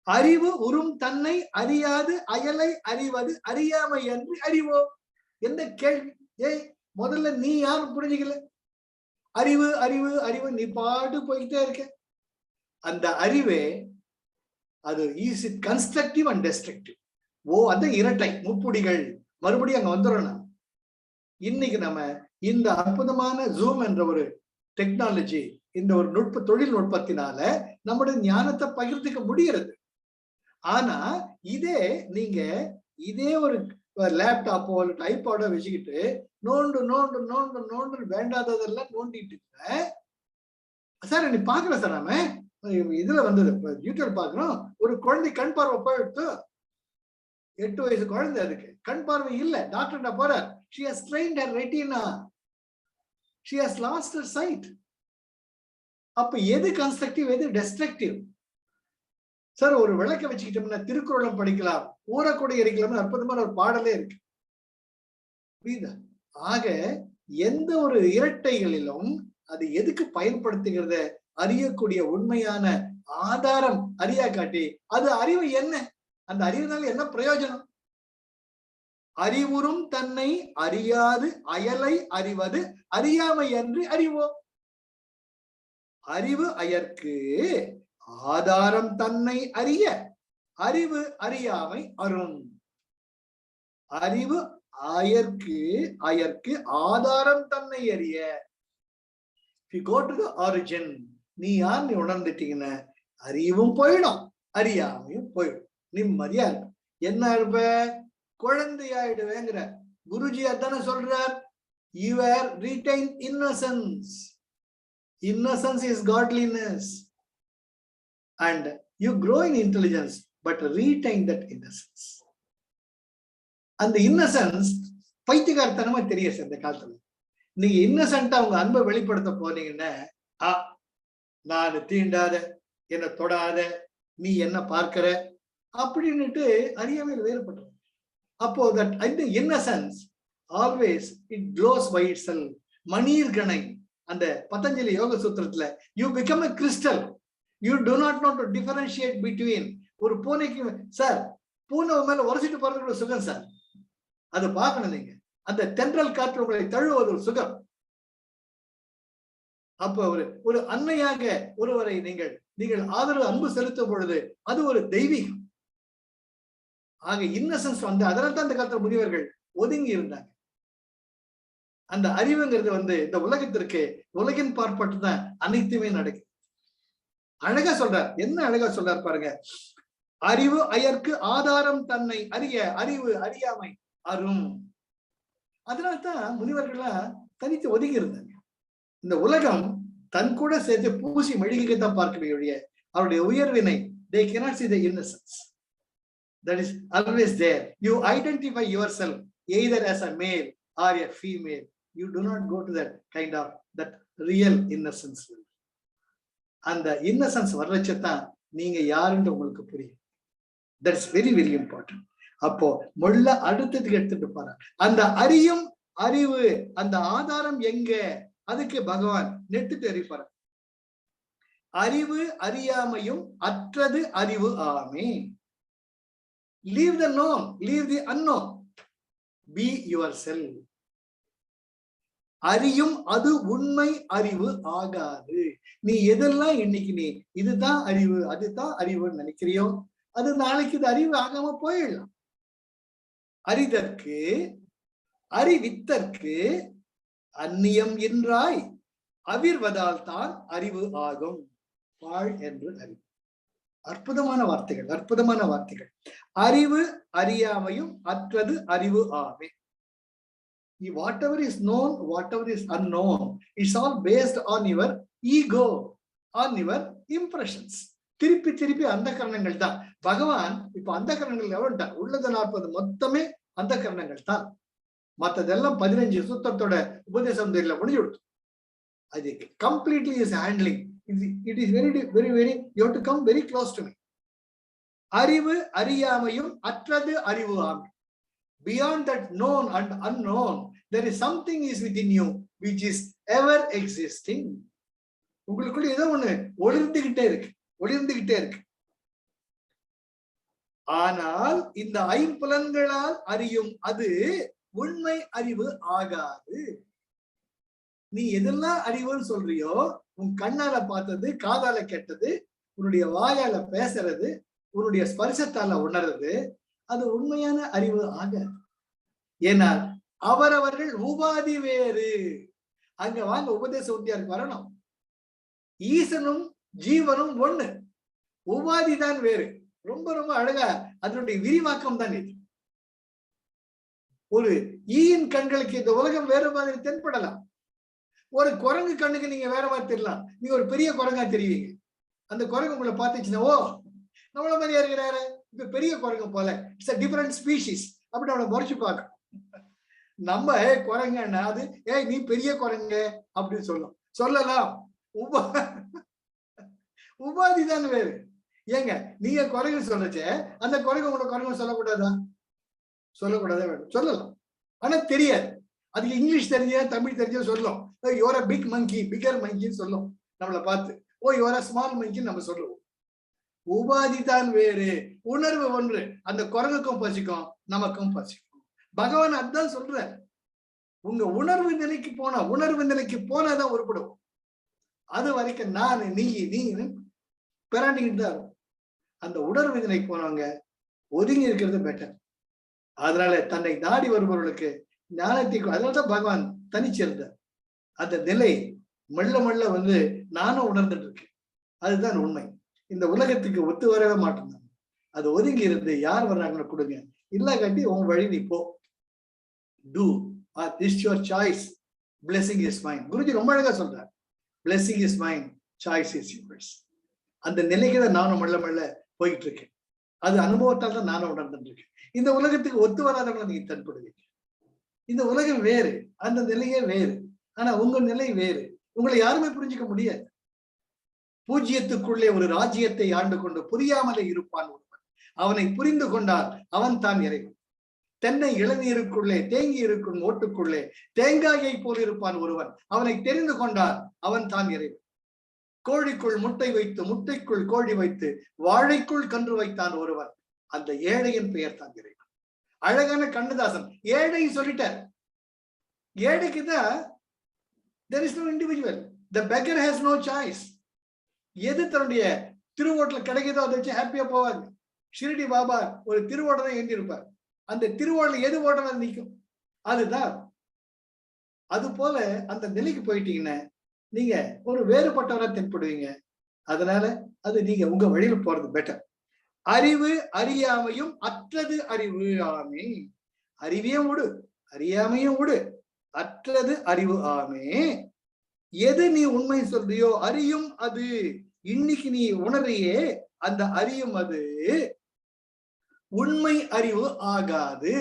அறிவு உறும் தன்னை அறியாது அயலை அறிவது அறியாமை என்று அறிவோ. எந்த கேள்வி? முதல்ல நீ யாரும் புரிஞ்சுக்கல. அறிவு அறிவு அறிவு நீ பாட்டு போய்கிட்டே இருக்க. அந்த அறிவே அது is it constructive and destructive. அந்த இரட்டை முப்புடிகள் மறுபடியும் அங்க வந்துடும். இன்னைக்கு நம்ம இந்த அற்புதமான ஜூம் என்ற ஒரு டெக்னாலஜி, இந்த ஒரு தொழில்நுட்பத்தினால நம்முடைய ஞானத்தை பகிர்ந்துக்க முடிகிறது. ஆனா இதே ஒரு லேப்டாப்போ டைப்பாடோ வச்சுக்கிட்டு நோண்டு நோண்டு நோண்டு நோண்டு வேண்டாததெல்லாம் நோண்டிட்டு சார். நீ பாக்குற சார், நாம இதுல வந்தது யூடியூப் பாக்குறோம். ஒரு குழந்தை கண் பார்வை போயிடுத்து, 8 வயசு குழந்தை, அதுக்கு கண் பார்வை இல்ல. டாக்டர் போற, she has strained her retina, she has lost her sight. அப்ப எது கன்ஸ்ட்ரக்டிவ் எது டெஸ்ட்ரக்டிவ்? சார் ஒரு விளக்க வச்சுக்கிட்டோம்னா திருக்குறளும் படிக்கலாம், ஊறக்கூட எரிக்கலாம், அற்புதமான ஒரு பாடலே இருக்கு. புரியுதா? ஆக எந்த ஒரு இரட்டைகளிலும் அது எதுக்கு பயன்படுத்துகிறத அறியக்கூடிய உண்மையான ஆதாரம் அறியா காட்டி அது அறிவு என்ன, அந்த அறிவுனால என்ன பிரயோஜனம்? அறிவுறும் தன்னை அறியாது அயலை அறிவது அறியாமை என்று அறிவோம். அறிவு அயற்கு ஆதாரம் தன்னை அறிய அறிவு அறியாமை அரும். அறிவு அயற்கு ஆதாரம் தன்னை அறிய. If you go to the origin, நீ யார் நீ உணர்ந்துட்டீங்கன்னா அறிவும் போயிடும் அறியாமையும் போயிடும். நிம்மதியா இருக்கும். என்ன இருப்ப? குழந்தையாயிடுவேங்கிற குருஜி அதான சொல்றார். You are retained innocence. Innocence is godliness. And you grow in intelligence, but retain that innocence. அந்த இன்னசென்ஸ் பைத்தியகாரத்தனமா தெரியும் இந்த காலத்துல. நீங்க இன்னசென்ட்டா உங்க அன்பை வெளிப்படுத்த போனீங்கன்னா, நான் தீண்டாத, என்ன தொடாத, நீ என்ன பார்க்கிற அப்படின்னுட்டு அறியாமையில் வேறுபடுறோம். அப்போ தட் அந்த innocence always it close by itself. மணீர்கணை அந்த பதஞ்சலி யோக சூத்திரத்துல you become a crystal. You do not know to differentiate between. ஒரு பூனைக்கு சார் பூனை மேல உரசிட்டு போறதுக்கு ஒரு சுகம் சார், அது பார்க்கணும் நீங்க. அந்த தென்றல் காற்று உங்களை தழுவது ஒரு சுகம். அப்ப ஒரு அன்னையாக ஒருவரை நீங்கள் ஆதரவு அன்பு செலுத்தும் பொழுது அது ஒரு தெய்வீகம். ஆக இன்னசென்ஸ் அதனால தான் இந்த காலத்துல முதியவர்கள் ஒதுங்கி இருந்தாங்க. அந்த அறிவுங்கிறது இந்த உலகத்திற்கு உலகின் பார்ப்பட்டு தான் அனைத்துமே நடக்குது. அழகா சொல்றார். என்ன அழகா சொல்றார் பாருங்க. அறிவு அயற்கு ஆதாரம் தன்னை அறிய அறிவு அறியாமை அரும். அதனால்தான் முனிவர்கள்லாம் தனித்து ஒதுங்கி இருந்தாங்க. இந்த உலகம் தன் கூட சேர்த்து பூசி மெழுகிக்கத்தான் பார்க்கக்கூடிய அவருடைய உயர்வினை they cannot see the innocence that is always there. You identify yourself either as a male or a female. You do not go to that kind of that real innocence. அந்த இன்னசென்ஸ் வர்றச்சத்தான் நீங்க யாருன்னு உங்களுக்கு புரியும். That's very very important. அப்போ முள்ள அடுத்ததுக்கு எடுத்துட்டு போற அந்த அறியும் அறிவு அந்த ஆதாரம் எங்க, அதுக்கு பகவான் நெட்டுட்டு அறிப்பார். அறிவு அறியாமையும் அற்றது அறிவு ஆமே. Leave the known, leave the unknown, be your self. அறியும் அது உண்மை அறிவு ஆகாது. நீ எதெல்லாம் இன்னைக்கு நீ இதுதான் அறிவு அதுதான் அறிவுன்னு நினைக்கிறியோ அது நாளைக்கு இது அறிவு ஆகாம போயிடலாம். அறிதற்கு அறிவித்தற்கு அந்நியம் என்றாய் அவிர்வதால் தான் அறிவு ஆகும். வாழ் என்று அறிவு. அற்புதமான வார்த்தைகள், அற்புதமான வார்த்தைகள். அறிவு அறியாமையும் அற்றது அறிவு ஆமே. Whatever is known, whatever is unknown, it's all based on your ego, on your impressions. திருப்பி திருப்பி அந்த கரணங்கள் தான். பகவான் இப்ப அந்த கரணங்கள் எவ்வளவு உள்ளது 40 மொத்தமே அந்த கரணங்கள் தான். மற்றதெல்லாம் 15 சுத்தத்தோட உபதேசம் தெரியல முடிஞ்சு கொடுத்து. அது completely is handling. It is very very very you have to come very close to me. அறிவு அறியாமையும் அற்றது அறிவு ஆமே. Beyond that known and unknown, there is something is within you which is ever existing. உங்களுக்குள்ள ஏதோ ஒண்ணு ஒளிர்ந்துகிட்டே இருக்கு. ஆனால் இந்த ஐம்புலன்களால் அறியும் அது உண்மை அறிவு ஆகாது. நீ எதெல்லாம் அறிவுன்னு சொல்றியோ, உன் கண்ணால பார்த்தது, காதால கேட்டது, உன்னுடைய வாயால பேசுறது, உன்னுடைய ஸ்பர்சத்தால உணர்றது, அது உண்மையான அறிவு ஆகாது. ஏன்னா அவரவர்கள் உபாதி வேறு. அங்க வாங்க உபதேச உத்தியாருக்கு வரணும். ஈசனும் ஜீவனும் ஒண்ணு, உபாதி தான் வேறு. ரொம்ப ரொம்ப அழகா அதனுடைய விரிவாக்கம் தான் இது. ஒரு ஈயின் கண்களுக்கு இந்த உலகம் வேற மாதிரி தென்படலாம். ஒரு குரங்கு கண்ணுக்கு நீங்க வேற மாதிரி தெரியலாம். நீங்க ஒரு பெரிய குரங்கா தெரியுவீங்க. அந்த குரங்கு உங்களை பார்த்துச்சுன்னா, ஓ நம்மள மாதிரியா இருக்கிறாரு, இப்ப பெரிய குரங்கு போல, இட்ஸ் a different species அப்படி அவனை முறைச்சு பார்க்கணும். நம்ம குரங்கன்னா அது நீ பெரிய குரங்கு அப்படின்னு சொல்லலாம். உபாதி தான் வேறு. ஏங்க நீங்க குரங்கு சொல்றச்ச அந்த குரங்கு உங்களோட குரங்கு சொல்லக்கூடாதா? சொல்லக்கூடாதா? வேணும் சொல்லலாம், ஆனா தெரியாது. அதுக்கு இங்கிலீஷ் தெரிஞ்ச தமிழ் தெரிஞ்ச சொல்லும், your a big monkey, bigger மங்கின்னு சொல்லும் நம்மளை பார்த்து. யுவர் அ ஸ்மால் மங்கின்னு நம்ம சொல்லுவோம். உபாதி தான் வேறு, உணர்வு ஒன்று. அந்த குரங்குக்கும் பசிக்கும், நமக்கும் பசிக்கும். பகவான் அதுதான் சொல்ற. உங்க உணர்வு நிலைக்கு போனாதான் உருப்படும். அது வரைக்கும் நான் நீ பிராண்டிக்கிட்டு தான் இருக்கும். அந்த உணர்வு நிலைக்கு போனவங்க ஒதுங்கி இருக்கிறது பெட்டர். அதனால தன்னை நாடி வருபவர்களுக்கு ஞானத்தை, அதனாலதான் பகவான் தனிச்சிருந்தார். அந்த நிலை மெல்ல மெல்ல நானும் உணர்ந்துட்டு இருக்கேன். அதுதான் உண்மை. இந்த உலகத்துக்கு ஒத்து வரவே மாட்டேன். அது ஒதுங்கி இருந்து யார் வர்றாங்கன்னு கொடுங்க, இல்ல கட்டி உன் வழி நீ போ. Do this your choice, blessing is mine. Guruji ரொம்ப அழகா சொல்றார், blessing is mine, choice is yours. அந்த நிலைக்கு தான் நானும் மெல்ல மெல்ல போயிட்டு இருக்கேன். அது அனுபவத்தால் தான் நானும் உணர்ந்துட்டு இருக்கேன். இந்த உலகத்துக்கு ஒத்து வராதவங்களை நீங்க தன்படுவீங்க. இந்த உலகம் வேறு, அந்த நிலையே வேறு. ஆனா உங்க நிலை வேறு. உங்களை யாருமே புரிஞ்சுக்க முடியாது. பூஜ்யத்துக்குள்ளே ஒரு ராஜ்யத்தை ஆண்டு கொண்டு புரியாமலே இருப்பான் ஒருவன். அவனை புரிந்து கொண்டால் அவன் தான் இறைவன். தென்னை இளநீருக்குள்ளே தேங்கி இருக்கும் ஓட்டுக்குள்ளே தேங்காயை போல் இருப்பான் ஒருவன். அவனை தெரிந்து கொண்டால் அவன் தான் இறைவன். கோழிக்குள் முட்டை வைத்து, முட்டைக்குள் கோழி வைத்து, வாழைக்குள் கன்று வைத்தான் ஒருவன். அந்த ஏழையின் பெயர் தான் இறைவன். அழகான கண்ணதாசன் ஏழை சொல்லிட்டார். ஏழைக்குதான் there is no individual. The beggar has no choice. எது தன்னுடைய திருவோட்டல கிடைக்குதோ அதை வச்சு ஹாப்பியா போவாங்க. ஷிரடி பாபா ஒரு திருவோட்டலை ஏந்தி இருப்பார். அந்த திருவோட்டல எது ஓட்டலாம் நிற்கும், அதுதான். அது போல அந்த நிலைக்கு போயிட்டீங்கன்னா நீங்க ஒரு வேறுபட்டவரா தென்படுவீங்க. அதனால அது நீங்க உங்க வழியில போறது பெட்டர். அறிவு அறியாமையும் அற்றது அறிவு ஆமே. அறிவையும் விடு, அறியாமையும் விடு, அற்றது அறிவு ஆமே. எது நீ உண்மை சொல்றியோ அறியும் அது. இன்னைக்கு நீ உணர்றியே அந்த அறியும் அது உண்மை அறிவு ஆகாது.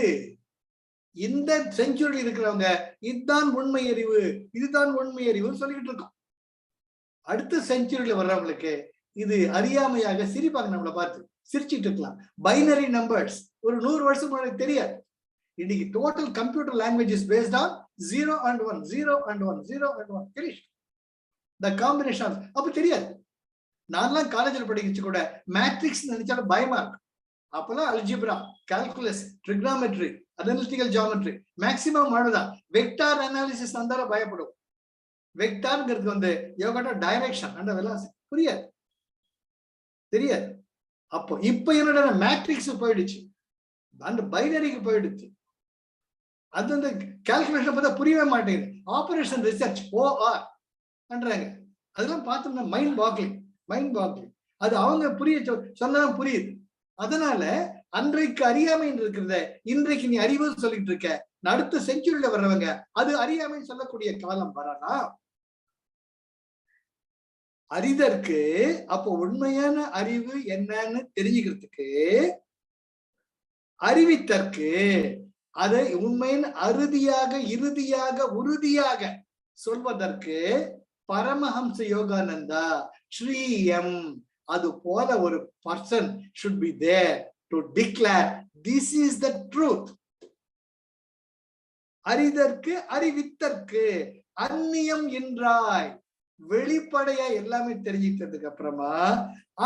இந்த செஞ்சுரி இருக்கிறவங்க இதுதான் உண்மை அறிவு, இதுதான் உண்மை அறிவுன்னு சொல்லிக்கிட்டு இருக்கோம். அடுத்த செஞ்சுரியில வர்றவங்களுக்கு இது அறியாமையாக சிரிப்பாங்க. நம்மளை பார்த்து சிரிச்சுட்டு இருக்கலாம். பைனரி நம்பர்ஸ் ஒரு 100 வருஷம் முன்னாடி தெரியாது. இன்னைக்கு total computer language is based on 0 and 1, 0 and 1, 0 and 1. தெரியும் the combination. அப்ப தெரியாது. நான்லாம் காலேஜில் படிக்கிச்சு கூட மேட்ரிக்ஸ் நினைச்சாலும் பயமா இருக்கு. அப்பெல்லாம் algebra, calculus, trigonometry, analytical geometry maximum அவ்வளவுதான். வெக்டார் அனாலிசிஸ் வந்தாலும் பயப்படும். வெக்டார்ங்கிறது யோகா டைரக்ஷன் அந்த வெலாசிட்டி புரியாது, தெரியாது. அப்போ இப்ப என்னோட மேட்ரிக்ஸ் போயிடுச்சு, அந்த பைனரிக்கு போயிடுச்சு. அது அந்த கால்குலேஷன் பார்த்தா புரியவே மாட்டேங்குது. ஆபரேஷன் ரிசர்ச் OR பண்றாங்க. அதெல்லாம் பார்த்தோம்னா மைண்ட் பாக்லிங். அது அவங்க புரிய சொன்னதான் புரியுது. அதனால அன்றைக்கு அறியாமைன்னு இருக்கிறத இன்றைக்கு நீ அறிவு சொல்லிட்டு இருக்க. அடுத்த செஞ்சுரியில வர்றவங்க அது அறியாமை சொல்லக்கூடிய காலம் வரலாம். அறிதற்கு அப்போ உண்மையான அறிவு என்னன்னு தெரிஞ்சுக்கிறதுக்கு, அறிவித்தற்கு அதை உண்மையின் அறுதியாக இறுதியாக உறுதியாக சொல்வதற்கு பரமஹம்ச யோகானந்தா ஸ்ரீயம் அது போல ஒரு person should be there to declare this is the truth. அறிதற்கு அறிவித்தற்கு அந்நியம் என்றாய் வெளிப்படையா எல்லாமே தெரிஞ்சிட்டதுக்கு அப்புறமா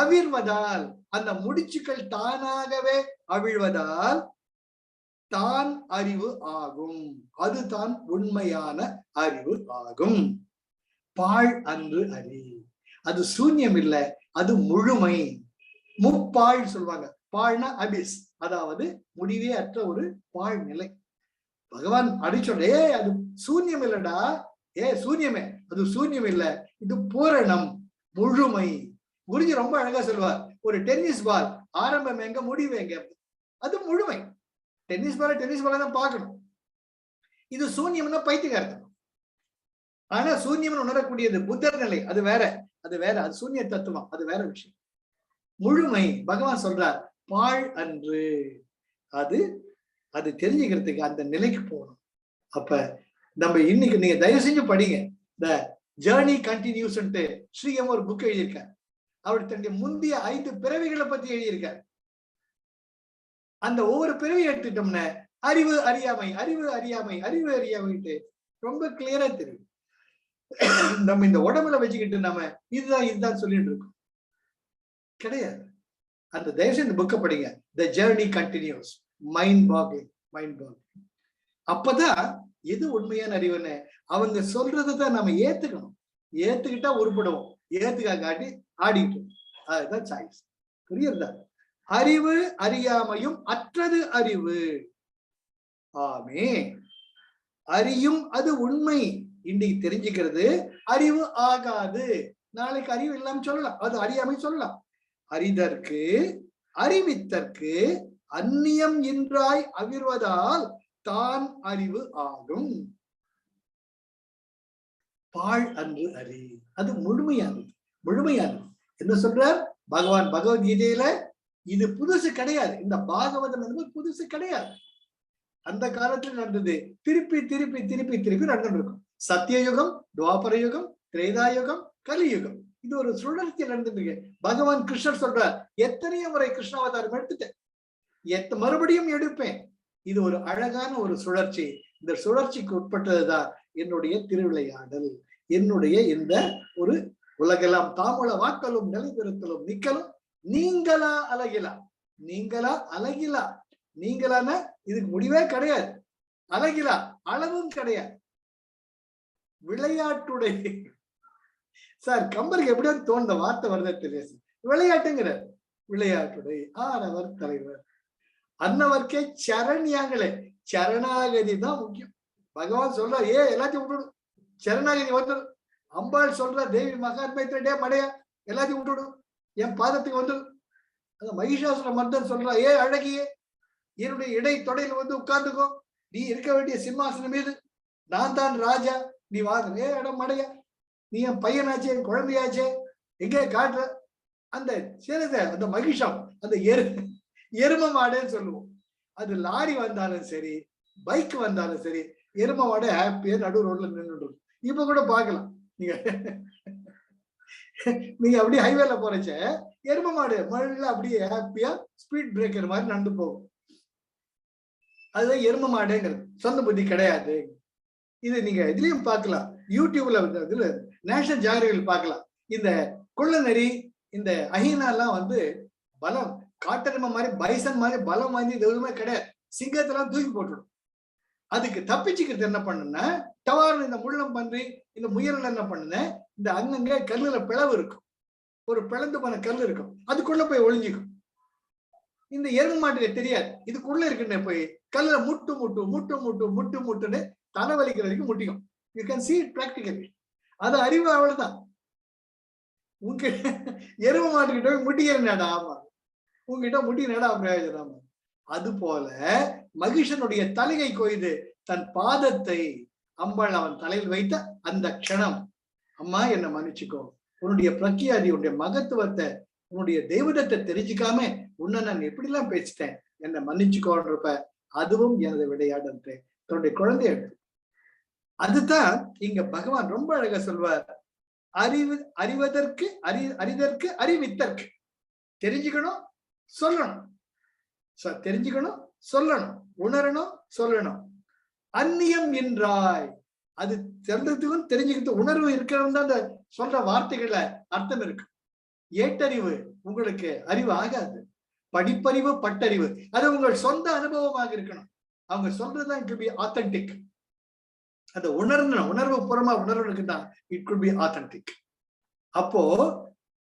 அவிழ்வதால் அந்த முடிச்சுக்கள் தானாகவே அவிழ்வதால் தான் அறிவு ஆகும். அதுதான் உண்மையான அறிவு ஆகும். பாழ் அன்று அறி, அது சூன்யம் இல்லை, அது முழுமை. முப்பாழ் சொல்லுவாங்க. பாழ்னா அபிஸ், அதாவது முடிவே அற்ற ஒரு பாழ் நிலை. பகவான் அடிச்சோட அது சூன்யம் இல்லடா, சூன்யமே அது சூன்யம் இல்லை, இது பூரணம் முழுமை. குருஜி ரொம்ப அழகா சொல்லுவார், ஒரு டென்னிஸ் பால் ஆரம்பம் எங்க முடிவு எங்க, அது முழுமை. டென்னிஸ் பால தான் பார்க்கணும். இது சூன்யம்னா பைத்தியக்காரத்தனம். ஆனா சூன்யம் உணரக்கூடியது புத்தர் நிலை, அது வேற, அது சூன்ய தத்துவம், அது வேற விஷயம். முழுமை பகவான் சொல்றார் பாழ் அன்று. அது தெரிஞ்சுக்கிறதுக்கு அந்த நிலைக்கு போகணும். அப்ப நம்ம இன்னைக்கு நீங்க தயவு செஞ்சு படிங்க. த ஜேர்னி கண்டினியூஸ் ஸ்ரீயம் ஒரு புக் எழுதியிருக்கார். அவர் தன்னுடைய முந்தைய 5 பிறவிகளை பத்தி எழுதியிருக்கார். அந்த ஒவ்வொரு பிறவி எடுத்துட்டோம்னா அறிவு அறியாமை, அறிவு அறியாமை, அறிவு அறியாமைட்டு ரொம்ப கிளியரா தெரியும். நம்ம இந்த உடம்புல வச்சுக்கிட்டு நம்ம இதுதான் சொல்லிட்டு இருக்கோம். கிடையாது. அந்த தயவுசெய்து இந்த புக்கை படிங்க. The journey continues. Mind boggling, mind boggling. அப்பதான் எது உண்மையான அறிவுன்னு அவங்க சொல்றதான் நம்ம ஏத்துக்கணும். ஏத்துக்கிட்டா உருப்படுவோம், ஏத்துக்காட்டி ஆடிட்டு. அதுதான் சாய்ஸ். புரியுதா? அறிவு அறியாமையும் அற்றது அறிவு. ஆமே. அறியும் அது உண்மை. இன்னைக்கு தெரிஞ்சுக்கிறது அறிவு ஆகாது. நாளைக்கு அறிவு இல்லாம சொல்லலாம், அது அறியாமை சொல்லலாம். அறிதற்கு அறிவித்தற்கு அந்நியம் என்றாய் அவிர்வதால் தான் அறிவு ஆகும். பாழ் அன்று அறி. அது முழுமையானது, முழுமையானது. என்ன சொல்றார் பகவான் பகவத்கீதையில? இது புதுசு கிடையாது. இந்த பாகவதம் என்பது புதுசு கிடையாது. அந்த காலத்தில் நடந்தது. திருப்பி திருப்பி திருப்பி திருப்பி நடந்துட்டு இருக்கும். சத்தியயுகம், துவாபர யுகம், திரேதாயுகம், கலியுகம். இது ஒரு சுழற்சி நடந்துட்டு இருக்கு. பகவான் கிருஷ்ணர் சொல்றார், எத்தனையோ முறை கிருஷ்ணாவதாரம் எடுத்துட்டேன், மறுபடியும் எடுப்பேன். இது ஒரு அழகான ஒரு சுழற்சி. இந்த சுழற்சிக்கு உட்பட்டதுதான் என்னுடைய திருவிளையாடல். என்னுடைய இந்த ஒரு உலகெல்லாம் தாமுல வாக்கலும் நிலைபெறுத்தலும் நிக்கலும் நீங்களா அழகிலா. நீங்களா அழகிலா. நீங்களான இதுக்கு முடிவே கிடையாது. அழகிலா அளவும் கிடையாது. விளையாட்டுடைய சார் கம்பருக்கு எப்படியாவது தோன்ற வார்த்தை வருத தெரியாது. விளையாட்டுங்கிற விளையாட்டுடைய ஆனவர் தலைவர். அன்னவர்க்கே சரண்யாங்களே. சரணாகதி தான் முக்கியம். பகவான் சொல்ற எல்லாத்தையும் விட்டுடும், சரணாகதி வந்துடும். அம்பாள் சொல்ற தேவி மகாத்மியத்திலே மடைய எல்லாத்தையும் விட்டுடும், என் பாதத்துக்கு வந்துடும். அந்த மகிஷாசுர மர்தன் சொல்றா, அழகியே என்னுடைய இடை தொடையில் வந்து உட்கார்ந்துக்கோ, நீ இருக்க வேண்டிய சிம்மாசனம் மீது நான் தான் ராஜா, நீ வாங்க. இடம் மடைய, நீ என் பையனாச்சே, என் குழந்தையாச்சே, எங்கே காட்டுற? அந்த சேரத அந்த மகிஷம், அந்த எரும மாடுன்னு சொல்லுவோம். அது லாரி வந்தாலும் சரி, பைக் வந்தாலும் சரி, எரும மாடு ஹாப்பியா நடு ரோட்ல நின்று. இப்ப கூட பாக்கலாம், நீங்க அப்படியே ஹைவேல போறச்ச எரும மாடு மழை அப்படியே ஹாப்பியா ஸ்பீட் பிரேக்கர் மாதிரி நடந்து போகும். அதுதான் எரும மாடுங்கிறது. சொந்த புத்தி கிடையாது. இது நீங்க இதுலயும் பார்க்கலாம், யூடியூப்ல இதுல நேஷனல் ஜியோகிராபியில் பார்க்கலாம். இந்த கொள்ள நெறி, இந்த அஹீனா எல்லாம் வந்து பலம், காட்டெருமை மாதிரி பைசன் மாதிரி பலம் வாங்கி எதுவுமே கிடையாது. சிங்கத்தெல்லாம் தூக்கி போட்டுடும். அதுக்கு தப்பிச்சுக்கிறது என்ன பண்ணுன்னா, டவார்னு இந்த முள்ளம் பன்றி, இந்த முயல் என்ன பண்ணுன, இந்த அங்கங்க கல்லுல பிளவு இருக்கும், ஒரு பிளந்து போன கல் இருக்கும், அதுக்குள்ள போய் ஒளிஞ்சிக்கும். இந்த எரும மாட்டுக்கு தெரியாது இதுக்குள்ள இருக்குன்னு, போய் கல்லுல முட்டு முட்டு முட்டு முட்டு முட்டு முட்டுன்னு தலை வலிக்கிற வரைக்கும் முட்டிக்கும். You can see it practically. அது அறிவு. அவ்வளவுதான். உங்க எரும மாட்டுக்கிட்ட போய் முட்டிக்கிறேன்டா, ஆமா உங்ககிட்ட முட்டினடா பிரயோஜனம். அது போல மகிஷனுடைய தலையை கொய்து தன் பாதத்தை அம்பாள் அவன் தலையில் வைத்த அந்த க்ஷணம், அம்மா என்ன மன்னிச்சுக்கோ, உன்னுடைய பிரக்கியாதி, உன்னுடைய மகத்துவத்தை, உன்னுடைய தெய்வதத்தை தெரிஞ்சுக்காம உன்னை நான் எப்படிலாம் பேசிட்டேன், என்னை மன்னிச்சுக்கோன்றப்ப அதுவும் எனது விளையாடல் தன்னுடைய குழந்தைய எடுத்து. அதுதான் இங்க பகவான் ரொம்ப அழகா சொல்வார். அறிவதற்கு அறிதற்கு அறிவித்தற்கு. தெரிஞ்சுக்கணும், சொல்லணும், தெரிஞ்சுக்கணும், சொல்லணும், உணரணும், சொல்லணும். அந்நியம் என்றாய். அது தெரிஞ்சதுக்கும் தெரிஞ்சுக்கிட்டு உணர்வு இருக்கிறவங்க தான் அந்த சொல்ற வார்த்தைகள்ல அர்த்தம் இருக்கு. ஏட்டறிவு உங்களுக்கு அறிவு ஆகாது. படிப்பறிவு, பட்டறிவு அது உங்கள் சொந்த அனுபவமாக இருக்கணும். அவங்க சொல்றதுதான் இட் வில் பி ஆத்தென்டிக். அந்த உணர்வு புறமா உணர்வு தான் இட் குட் பி ஆத்தென்டிக். அப்போ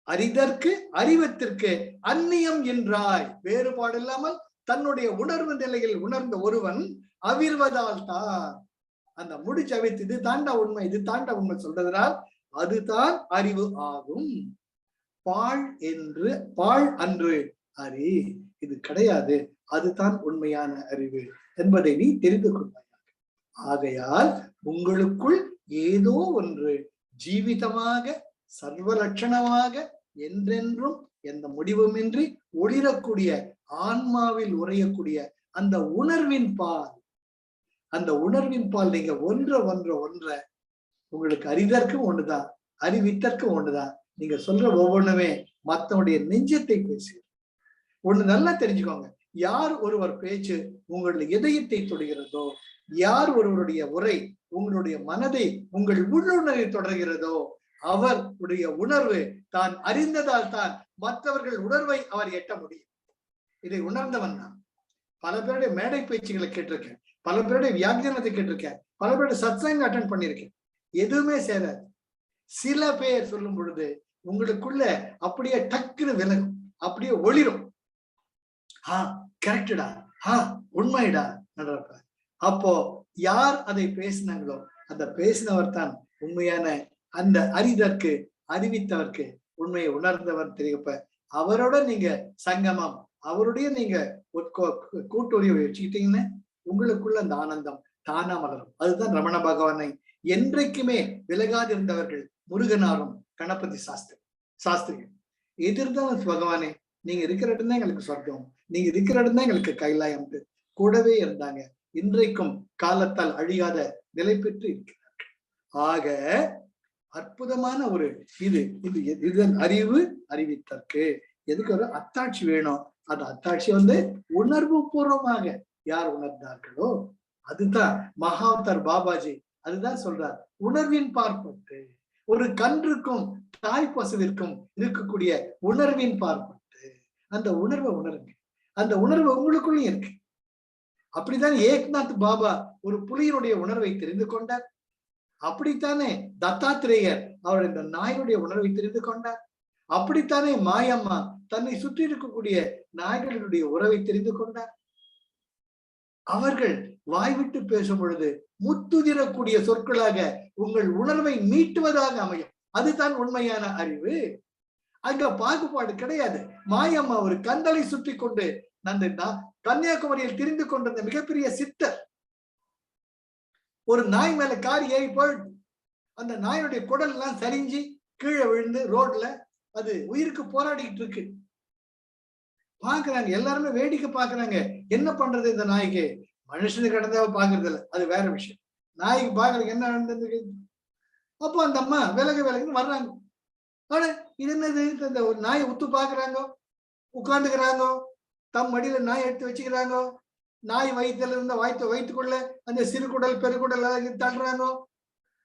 அறிதற்கு அறிவத்திற்கு அந்நியம் என்றாய். வேறுபாடு இல்லாமல் தன்னுடைய உணர்வு நிலையில் உணர்ந்த ஒருவன் அவிர்வதால் தான் அந்த முடிச்சவைத்து இது தாண்டா உண்மை, இது தாண்டா உண்மை சொல்றதுனால் அதுதான் அறிவு ஆகும். பாழ் அன்று அறி. இது கிடையாது, அதுதான் உண்மையான அறிவு என்பதை நீ தெரிந்து கொள்வாயாக. ஆகையால் உங்களுக்குள் ஏதோ ஒன்று ஜீவிதமாக சர்வ லட்சணமாக என்றென்றும் எந்த முடிவுமின்றி ஒளிரக்கூடிய ஆன்மாவில் உறையக்கூடிய அந்த உணர்வின் பால், அந்த உணர்வின் பால் நீங்க ஒன்ற உங்களுக்கு அறிதற்கும் ஒண்ணுதான், அறிவித்தற்கும் ஒண்ணுதான். நீங்க சொல்ற ஒவ்வொன்றுமே மத்தனுடைய நெஞ்சத்தை பேசு. ஒண்ணு நல்லா தெரிஞ்சுக்கோங்க, யார் ஒருவர் பேச்சு உங்களுடைய இதயத்தை தொடுகிறதோ, யார் ஒருவருடைய உரை உங்களுடைய மனதை, உங்கள் உள்ளுணர்வை தொடர்கிறதோ, அவருடைய உணர்வு தான் அறிந்ததால் தான் மற்றவர்கள் உணர்வை அவர் எட்ட முடியும். இதை உணர்ந்தவன் தான். பல பேருடைய மேடை பேச்சுகளை கேட்டிருக்கேன், பல பேருடைய வியாக்கியானத்தை கேட்டிருக்கேன், பல பேருடைய சத்சங்க அட்டன் பண்ணியிருக்கேன். எதுவுமே சேராது. சில பேர் சொல்லும் பொழுது உங்களுக்குள்ள அப்படியே டக்குன்னு விலகும், அப்படியே ஒளிரும். கரெக்டா, உண்மைடா நடப்ப. அப்போ யார் அதை பேசினாங்களோ அந்த பேசினவர் தான் உண்மையான அந்த அறிதற்கு அறிவித்தவர்க்கு உண்மையை உணர்ந்தவர் தெரியுப்ப. அவரோட நீங்க சங்கமம், அவருடைய நீங்க கூட்டுறவு வச்சுக்கிட்டீங்கன்னா உங்களுக்குள்ள அந்த ஆனந்தம் தானா மலரும். அதுதான் ரமண பகவானை என்றைக்குமே விலகாதிருந்தவர்கள் முருகனாரும் கணபதி சாஸ்திரிகள். எதிர்தான் பகவானே, நீங்க இருக்கிற இடம் தான் எங்களுக்கு சொர்க்கம், நீங்க இருக்கிற இடம் தான் எங்களுக்கு கைலாயம் கூடவே இருந்தாங்க. இன்றைக்கும் காலத்தால் அழியாத நிலை பெற்று இருக்கிறார்கள். ஆக அற்புதமான ஒரு இதன் அறிவு அறிவித்தற்கு எதுக்கு ஒரு அத்தாட்சி வேணும். அந்த அத்தாட்சி உணர்வு பூர்வமாக யார் உணர்ந்தார்களோ அதுதான் மகாவதார் பாபாஜி அதுதான் சொல்றார். உணர்வின் பார்ப்பட்டு ஒரு கன்றுக்கும் தாய் பசுவிற்கும் இருக்கக்கூடிய உணர்வின் பார்ப்பட்டு அந்த உணர்வை உணருங்க. அந்த உணர்வு உங்களுக்குள்ளேயும் இருக்கு. அப்படித்தான் ஏக்நாத் பாபா ஒரு புலியினுடைய உணர்வை தெரிந்து கொண்டார். அப்படித்தானே தத்தாத்திரேயர் அவர் இந்த நாயுடைய உணர்வை தெரிந்து கொண்டார். அப்படித்தானே மாயம்மா தன்னை சுற்றி இருக்கக்கூடிய நாய்களினுடைய உறவை தெரிந்து கொண்டார். அவர்கள் வாய்விட்டு பேசும் பொழுது முத்துதிரக்கூடிய சொற்களாக உங்கள் உணர்வை மீட்டுவதாக அமையும். அதுதான் உண்மையான அறிவு. அங்க பாகுபாடு கிடையாது. மாயம்மா ஒரு கந்தலை சுற்றி கொண்டு கன்னியாகுமரியில் திரிந்து கொண்டிருந்த மிகப்பெரிய சித்தர் ஒரு நாய் மேல கார் ஏறி போயிடுது. அந்த நாயுடைய குடல் எல்லாம் சரிஞ்சு கீழே விழுந்து ரோட்ல அது உயிருக்கு போராடிக்கிட்டு இருக்கு. பாக்குறாங்க, எல்லாருமே வேடிக்கை பாக்குறாங்க. என்ன பண்றது இந்த நாய்க்கு? மனுஷனுக்கு நடந்தாவ பாக்குறது இல்லை, அது வேற விஷயம். நாய்க்கு பாக்குறதுக்கு என்ன நடந்தது? அப்போ அந்த அம்மா விலகுன்னு வர்றாங்க. ஆனா இது என்னது? இந்த ஒரு நாயை உத்து பாக்குறாங்க, உட்காந்துக்கிறாங்க, தம் மடியில நாய் எடுத்து வச்சுக்கிறாங்க. நாய் வயிற்றுல இருந்த வயிற்றுக்குள்ள அந்த சிறுகுடல் பெருகுடல் தள்ளுறாங்க.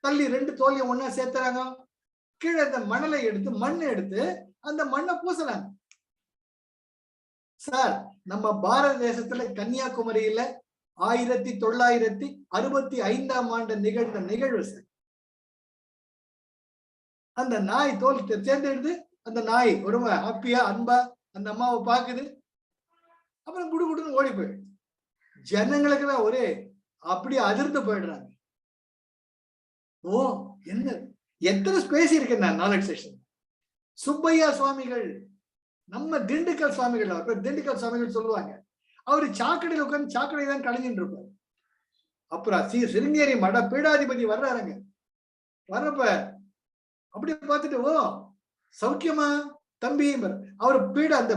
தள்ளி 2 தோலையும் ஒன்னா சேர்த்துறாங்க. கீழே அந்த மணலை எடுத்து மண்ணை எடுத்து அந்த மண்ணை பூசுறாங்க. சார், நம்ம பாரத தேசத்துல கன்னியாகுமரியில 1965ஆம் ஆண்டு நிகழ்ந்த நிகழ்வு சார். அந்த நாய் தோல் சேர்ந்து அந்த நாய் ரொம்ப ஹாப்பியா அன்பா அந்த அம்மாவை பாக்குது. அப்புறம் குடுன்னு ஓடி போயிடு. ஜனங்களுக்கு ஒரே அப்படியே அதிர்ந்து போயிடுறாங்க. ஓ, என்ன எத்தனை ஸ்பேஸ் இருக்கு நாலேஜ் செஷன். சுப்பையா சுவாமிகள், நம்ம திண்டுக்கல் சுவாமிகள், அவர் பேர் திண்டுக்கல் சுவாமிகள் சொல்லுவாங்க. அவரு சாக்கடையில் உட்கார்ந்து சாக்கடை தான் கலைஞ்சிட்டு இருப்பார். அப்புறம் சிருங்கேரி மட பீடாதிபதி வர்றாருங்க. வர்றப்ப அப்படியே பார்த்துட்டு, ஓ சௌக்கியமா தம்பி, அவர் பீட அந்த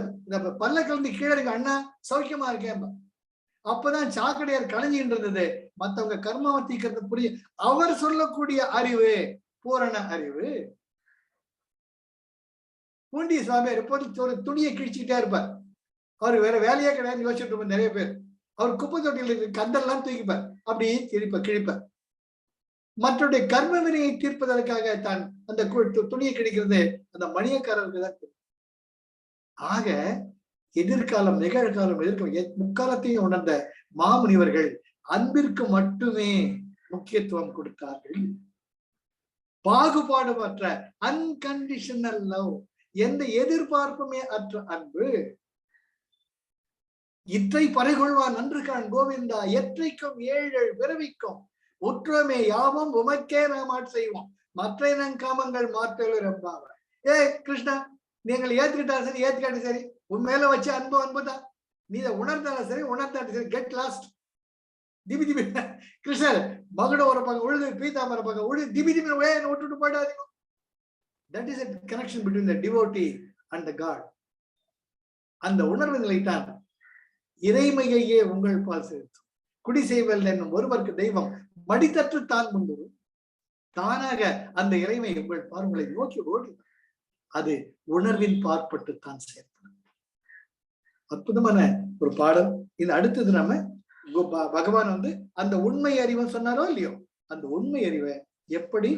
பல்ல கலந்து கீழே இருக்க, அண்ணா சௌக்கியமா இருக்கேன். அப்பதான் சாக்கடையார் கலைஞ்சிட்டு இருந்தது. மத்தவங்க கர்மாவை தீக்கிறது புரிய அவர் சொல்லக்கூடிய அறிவு பூரண அறிவு. பூண்டி சுவாமியார் எப்போதும் ஒரு துணியை கிழிச்சுக்கிட்டே இருப்பார். அவர் வேற வேலையே கிடையாது யோசிச்சுட்டு இருப்பார். நிறைய பேர் அவர் குப்பை தொட்டியில் கந்தெல்லாம் தூக்கிப்பார், அப்படி கிழிப்பார். மற்றவருடைய கர்ம வினையை தீர்ப்பதற்காக தான் அந்த துணியை கிடைக்கிறது அந்த மணியக்காரருக்கு தான். ஆக எதிர்காலம் நிகழ்காலம் முக்காலத்தையும் உணர்ந்த மாமுனிவர்கள் அன்பிற்கு மட்டுமே முக்கியத்துவம் கொடுத்தார்கள். பாகுபாடுமற்ற அன்கண்டிஷனல் லவ், எந்த எதிர்பார்ப்புமே அற்ற அன்பு. இற்றை பறைகொள்வான் நன்று கான் கோவிந்தா, எற்றைக்கும் 7 பிறவிக்கும் உற்றமே யாவும் உமக்கே நாமாட் செய்வோம், மற்ற காமங்கள் மாற்றல் ரம்பாவ. கிருஷ்ணா, நீங்கள் ஏத்துக்கிட்டா சரி, ஏத்துக்காட்டி சரி, உன் மேல வச்சு அன்பு தான். நீ இதை உணர்ந்தாலும் சரி, உணர்ந்தாலும் சரி, கெட் லாஸ்ட். திபி திபி கிருஷ்ணர் மகுட ஒரு பக்கம் உழுது, பீதாமர பக்கம் உழுது, திபி திபி விட்டுட்டு போயிடாதீங்க. That is a connection between the devotee and the God. அந்த உணர்வு நிலைத்தான் இறைமையே உங்கள் பால் செலுத்தும். குடி செய்வல் என்னும் ஒருவருக்கு தெய்வம் மடித்தற்று தான் முன்பு தானாக அந்த இறைமை உங்கள் பார்வைகளை நோக்கி ஓடி அது உணர்வின் பார்ப்பட்டு தான் சேர்ப்பது. அற்புதமான ஒரு பாடல். இது அடுத்தது நம்ம பகவான் வந்து அந்த உண்மை அறிவை சொன்னாரோ இல்லையோ, அந்த உண்மை அறிவை எப்படி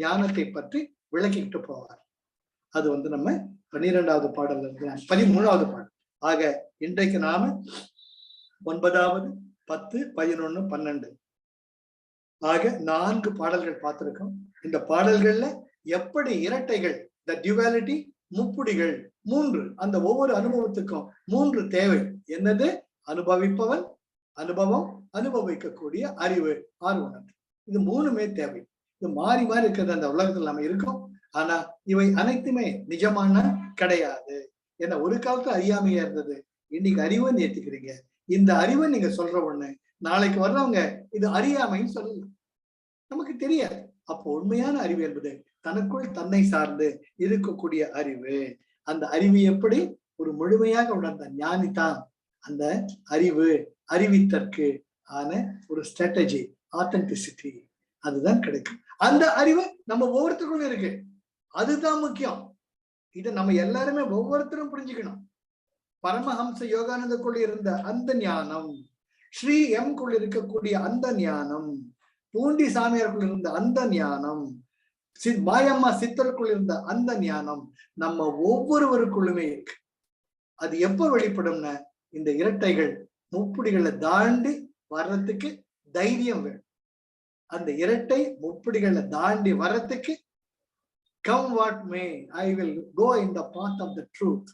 ஞானத்தை பற்றி விளக்கிட்டு போவார். அது வந்து நம்ம 12வது பாடல் இருக்கு, 13வது பாடல். ஆக இன்றைக்கு நாம 9, 10, 11, 12 ஆக 4 பாடல்கள் பார்த்திருக்கோம். இந்த பாடல்கள்ல எப்படி இரட்டைகள், த டியூவாலிட்டி, முப்புடிகள் 3, அந்த ஒவ்வொரு அனுபவத்துக்கும் 3 தேவை. என்னது? அனுபவிப்பவன், அனுபவம், அனுபவிக்கக்கூடிய அறிவு, ஆர்வம். இது 3மே தேவை. இது மாறி மாறி இருக்கிறது அந்த உலகத்துல நம்ம இருக்கோம். ஆனா இவை அனைத்துமே நிஜமான கிடையாது. ஏன்னா ஒரு காலத்துல அறியாமையா இருந்தது, இன்னைக்கு அறிவுன்னு ஏத்துக்கிறீங்க. இந்த அறிவை நீங்க சொல்ற ஒண்ணு, நாளைக்கு வர்றவங்க இது அறியாமைன்னு சொல்லலாம், நமக்கு தெரியாது. அப்போ உண்மையான அறிவு என்பது தனக்குள் தன்னை சார்ந்து இருக்கக்கூடிய அறிவு. அந்த அறிவு எப்படி? ஒரு முழுமையாக உணர்ந்த ஞானிதான் அந்த அறிவு, அறிவித்தற்கு ஆன ஒரு ஸ்ட்ராட்டஜி, ஆத்தென்டிசிட்டி, அதுதான் கிடைக்கும். அந்த அறிவு நம்ம ஒவ்வொருத்தருக்கும் இருக்கு, அதுதான் முக்கியம். இதை நம்ம எல்லாருமே ஒவ்வொருத்தரும் புரிஞ்சுக்கணும். பரமஹம்ச யோகானந்தக்குள் இருந்த அந்த ஞானம், ஸ்ரீ எம் குள் இருக்கக்கூடிய அந்த ஞானம், பூண்டி சாமியாருக்குள் இருந்த அந்த ஞானம், மாயம்மா சித்தருக்குள் இருந்த அந்த ஞானம் நம்ம ஒவ்வொருவருக்குள்ளுமே இருக்கு. அது எப்ப வெளிப்படும்னா, இந்த இரட்டைகள் முப்புடிகளை தாண்டி வர்றதுக்கு தைரியம் வேணும். அந்த இரட்டை முப்புடிகளை தாண்டி வர்றதுக்கு come what may, I will go in the path of the truth,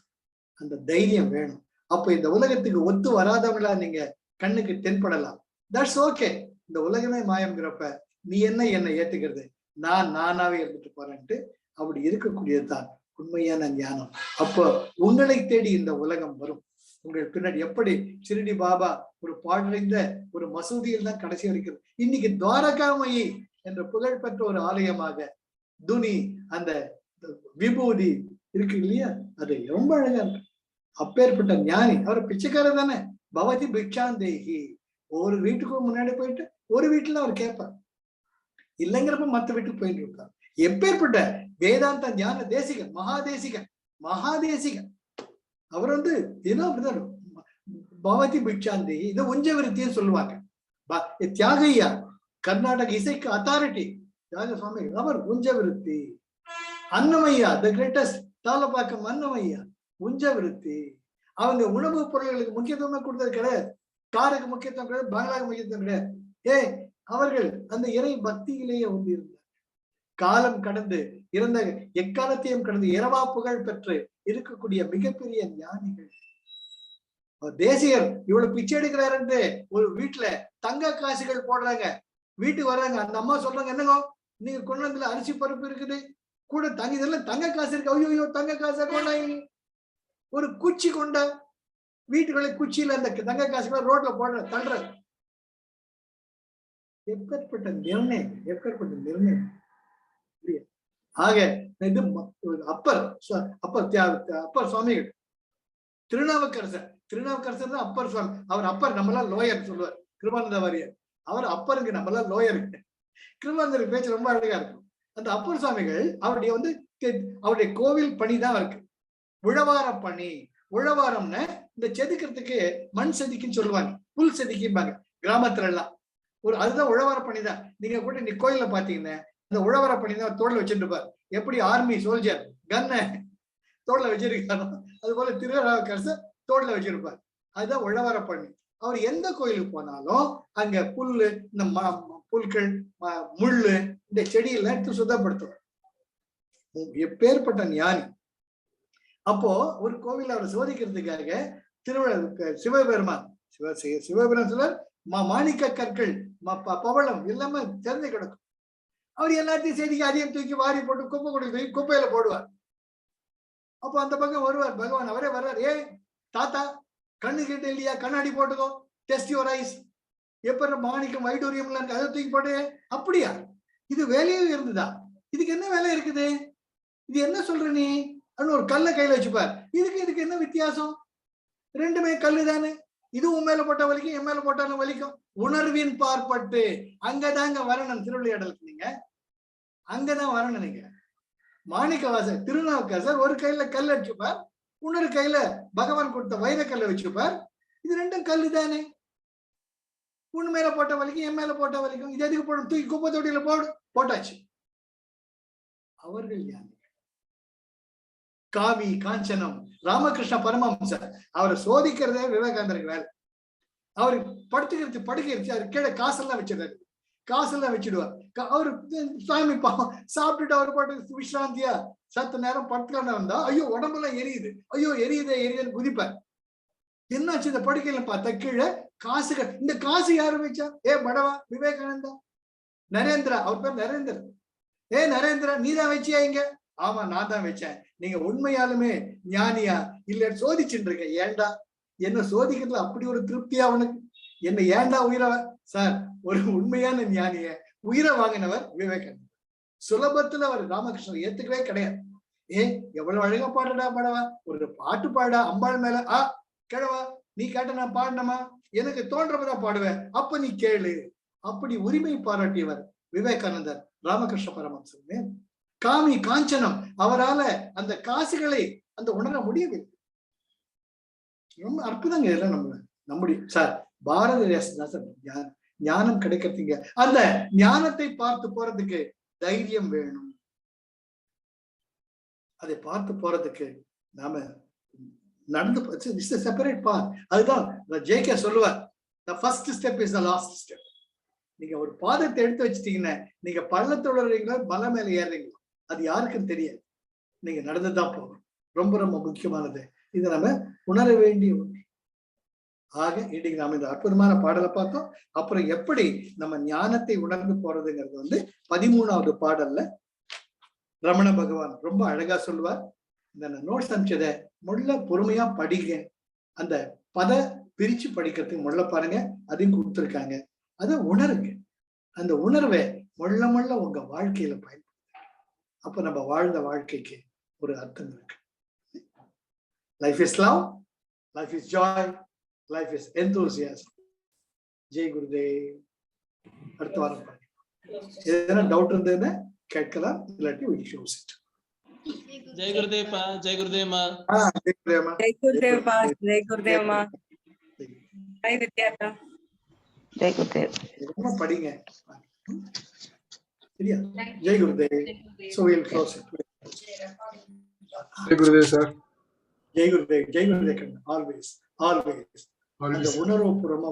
அந்த தைரியம் வேணும். அப்ப இந்த உலகத்துக்கு ஒத்து வராதவங்களா நீங்க கண்ணுக்கு தென்படலாம், தட்ஸ் ஓகே. இந்த உலகமே மாயம்ங்கிறப்ப நீ என்னை ஏத்துக்கிறது, நான் நானாவே இருந்துட்டு போறேன்ட்டு அப்படி இருக்கக்கூடியதுதான் உண்மையான ஞானம். அப்போ உங்களை தேடி இந்த உலகம் வரும். உங்கள் பின்னாடி எப்படி சிறுடி பாபா ஒரு பாழடைந்த ஒரு மசூதியில் தான் கடைசி வரைக்கும், இன்னைக்கு துவாரகாமயி என்ற புகழ்பெற்ற ஒரு ஆலயமாக துனி அந்த விபூதி இருக்கு இல்லையா, அது ரொம்ப அழகா இருக்கு. அப்பேற்பட்ட ஞானி, அவர் பிச்சைக்காரர் தானே. பவதி பிக்ஷாந்தேகி, ஒரு வீட்டுக்கு முன்னாடி போயிட்டு ஒரு வீட்டுல அவர் கேட்பார், இல்லைங்கிறப்ப மத்த வீட்டுக்கு போயிட்டு இருப்பார். எப்பேற்பட்ட வேதாந்த ஞான தேசிகன், மகாதேசிகன். அவர் வந்து ஏன்னா அப்படிதான் பவதி பிக்ஷாந்தி, இதை உஞ்ச விருத்தின்னு சொல்லுவாங்க. தியாகையா கர்நாடக இசைக்கு அத்தாரிட்டி தியாக சுவாமி, அவர் உஞ்ச விருத்தி. அன்னமையா த கிரேட்டஸ்ட் தாளப்பாக்கம் அன்னமையா உஞ்ச விருத்தி. அவங்க உணவு பொருள்களுக்கு முக்கியத்துவமே கொடுத்தது கிடையாது, காருக்கு முக்கியத்துவம் கிடையாது, பங்களாக்கு முக்கியத்துவம் கிடையாது. அவர்கள் அந்த இறை பக்தியிலேயே ஒன்று இருந்தார். காலம் கடந்து இறந்த, எக்காலத்தையும் கடந்து இரவா புகழ் பெற்று இருக்கக்கூடிய மிகப்பெரிய ஞானிகள். தேசியர் இவ்வளவு பிச்சை எடுக்கிறாரு, ஒரு வீட்டுல தங்க காசுகள் போடுறாங்க, வீட்டுக்கு வர்றாங்க, அந்த அம்மா சொல்றாங்க, என்னங்க நீங்க கொண்டு வந்ததுல அரிசி பருப்பு இருக்குது, கூட தங்க, இதெல்லாம் தங்க காசு இருக்கு, ஐயோ தங்க காசை கொண்டாங்க. ஒரு குச்சி கொண்ட வீட்டுக்குள்ள குச்சியில அந்த தங்க காசுகளை ரோட்ல போடுற தள்ளுற. எப்பேற்பட்ட நிர்ணயம். ஆக இது அப்பர் சுவாமிகள், திருநாவுக்கரசர் தான் அப்பர் சுவாமி. அவர் அப்பர், நம்மளாம் லோயர் சொல்லுவார் கிருபானந்த வாரியர். அவர் அப்பருங்க, நம்மளாம் லோயருக்கு. கிருபானந்தருக்கு பேச்சு ரொம்ப அழகா இருக்கும். அந்த அப்பர் சுவாமிகள் அவருடைய கோவில் பணி தான் இருக்கு, உழவார பணி. உழவாரம்னா இந்த செதுக்கிறதுக்கு மண் செதுக்கின்னு சொல்லுவாங்க, புல் செதுக்கிம்பாங்க கிராமத்துல எல்லாம். அதுதான் உழவார பணி தான். நீங்க கூட நீ கோயில்ல பாத்தீங்கன்னா அந்த உழவார பணி தான் தோல்ல வச்சுட்டு இருப்பார். எப்படி ஆர்மி சோல்ஜர் கன்ன தோல்ல வச்சிருக்காரோ அது போல திருநாவுக்கரசர் தோல்ல வச்சிருப்பார். அதுதான் உழவார பணி. அவர் எந்த கோயிலுக்கு போனாலும் அங்க புல்லு, இந்த புல்கள், முள்ளு, இந்த செடியெல்லாம் எடுத்து சுத்தப்படுத்துவார். எப்பேற்பட்ட ஞானி. அப்போ ஒரு கோவில் அவரை சோதிக்கிறதுக்காக சிவபெருமான் சொல்ல மாணிக்க கற்கள், பவளம் எல்லாமே திறந்து கிடக்கும். அவர் எல்லாத்தையும் செய்திக்கு அதையும் தூக்கி வாரி போட்டு குப்பை கொண்டு குப்பையில போடுவார். அப்போ அந்த பக்கம் வருவார் பகவான், அவரே வர்றார். தாத்தா கண்ணு கிட்ட இல்லையா, கண்ணாடி போட்டுக்கோ, டெஸ்ட் யுவர் ஐஸ். எப்ப மாணிக்கம் வைடூரியம் அதை தூக்கி போட்டு, அப்படியா இது வேலையும் இருந்ததா, இதுக்கு என்ன வேலை இருக்குது, இது என்ன சொல்ற நீ அப்படின்னு ஒரு கல்லை கையில வச்சுப்பார். இதுக்கு என்ன வித்தியாசம், ரெண்டுமே கல்லு தானே, இது உன் மேல போட்ட வலிக்கும், என் மேல போட்டாலும் வலிக்கும். உணர்வின் பார்ப்பட்டு அங்கதாங்க வரணும். திருவிளையாடலுக்கு நீங்க அங்கதான் வரணும். நீங்க மாணிக்கவாசர் திருநாவுக்கரசர் ஒரு கையில கல் அடிச்சுப்பார், இன்னொரு கையில பகவான் கொடுத்த வைரக்கல்ல வச்சுப்பார். இது ரெண்டும் கல்லு தானே. உன் மேல போட்ட வலிக்கும், என் மேல போட்ட வலிக்கும். இது எதுக்கு போடும்? தூக்கி குப்பை தொட்டியில போட்டாச்சு. அவர்கள் யாரு? காவி காஞ்சனம் ராமகிருஷ்ண பரமஹம்சர். அவரை சோதிக்கிறதே விவேகானந்தருக்கு வேலை. அவரு படுக்கிறது அவரு கீழே காசெல்லாம் வச்சிருந்தாரு. காசெல்லாம் வச்சிடுவார். அவரு சாமி பாவம் சாப்பிட்டுட்டு அவர் பாட்டு விஸ்ராந்தியா சத்த நேரம் படுத்துக்கான வந்தா ஐயோ உடம்பெல்லாம் எரியுது, ஐயோ எரியுதுன்னு குதிப்பார். என்னாச்சு? இந்த படுக்கையில பார்த்தா கீழே காசுகள். இந்த காசு யாரு வச்சா? படவா விவேகானந்தா. நரேந்திரா, அவர் பேர் நரேந்திர. நரேந்திரா நீதான் வச்சியா? இங்க ஆமா நான் தான் வச்சேன். நீங்க உண்மையாலுமே ஞானியா இல்ல சோதிச்சுட்டு இருக்க. ஏண்டா என்ன சோதிக்கிறதுல அப்படி ஒரு திருப்தியா உனக்கு? என்ன ஏண்டா உயிரை? சார், ஒரு உண்மையான ஞானிய உயிரை வாங்கினவர் விவேகானந்தர். சுலபத்துல அவர் ராமகிருஷ்ணர் ஏத்துக்கவே கிடையாது. எவ்வளவு அழகா பாடுடா படவா, ஒரு பாட்டு பாடா அம்பாள் மேல. கேளவா, நீ கேட்ட நான் பாடணுமா? எனக்கு தோன்றப்பதான் பாடுவேன், அப்ப நீ கேளு. அப்படி உரிமை பாராட்டியவர் விவேகானந்தர் ராமகிருஷ்ண பரமஹம்சர். காமி காஞ்சனம், அவரால அந்த காசுகளை அந்த உணர முடியவில்லை. ரொம்ப அற்புதங்க இதெல்லாம் நம்முடைய சார் பாரத தேசம் ஞானம் கிடைக்கிறதுங்க. அந்த ஞானத்தை பார்த்து போறதுக்கு தைரியம் வேணும். அதை பார்த்து போறதுக்கு நாம நடந்து செப்பரேட் பார். அதுதான் ஜேகே சொல்லுவார், the first step is the last step. நீங்க ஒரு பாதத்தை எடுத்து வச்சுட்டீங்கன்னா நீங்க பள்ளத்தோட வர்றீங்களா மலை மேல ஏறுறீங்களா அது யாருக்கும் தெரியாது. நீங்க நடந்துதான் போகணும். ரொம்ப ரொம்ப முக்கியமானது. இதை நம்ம உணர வேண்டிய ஒன்று. ஆக இன்னைக்கு நாம இந்த அற்புதமான பாடலை பார்த்தோம். அப்புறம் எப்படி நம்ம ஞானத்தை உணர்ந்து போறதுங்கிறது 13வது பாடல்ல ரமண பகவான் ரொம்ப அழகா சொல்லுவார். இந்த நோட்ஸ் அனுப்பிச்சதை முதல்ல பொறுமையா படிங்க. அந்த பத பிரிச்சு படிக்கிறதுக்கு முதல்ல பாருங்க, அதையும் கொடுத்துருக்காங்க. அதை உணருங்க. அந்த உணர்வை மொள்ள உங்க வாழ்க்கையில பயன்படுத்துங்க. அப்ப நம்ம வாழ்ந்த வாழ்க்கைக்கு ஒரு அர்த்தம் இருக்கு. Life is love, life is Joy, life is enthusiasm. Jai Gurudev. அடுத்த வாரம் பாருங்க. எதனா டவுட் இருந்ததுன்னா கேட்கலாம், இல்லாட்டி we close it. Jai Gurudev பா. ஜெய் குருதேவ் மா. ஜெய் குருதேவ் மா. ஜெய் குருதேவ் பா. ஜெய் குருதேவ் மா. ஜெய் வித்யாதா. ஜெய் குருதேவ். என்ன படிங்க சரியா? Jai Gurudev. So we'll close it. Jai Gurudev sir. Jai Gurudev. Jai Gurudev. always அந்த உணர்வு பூர்வமா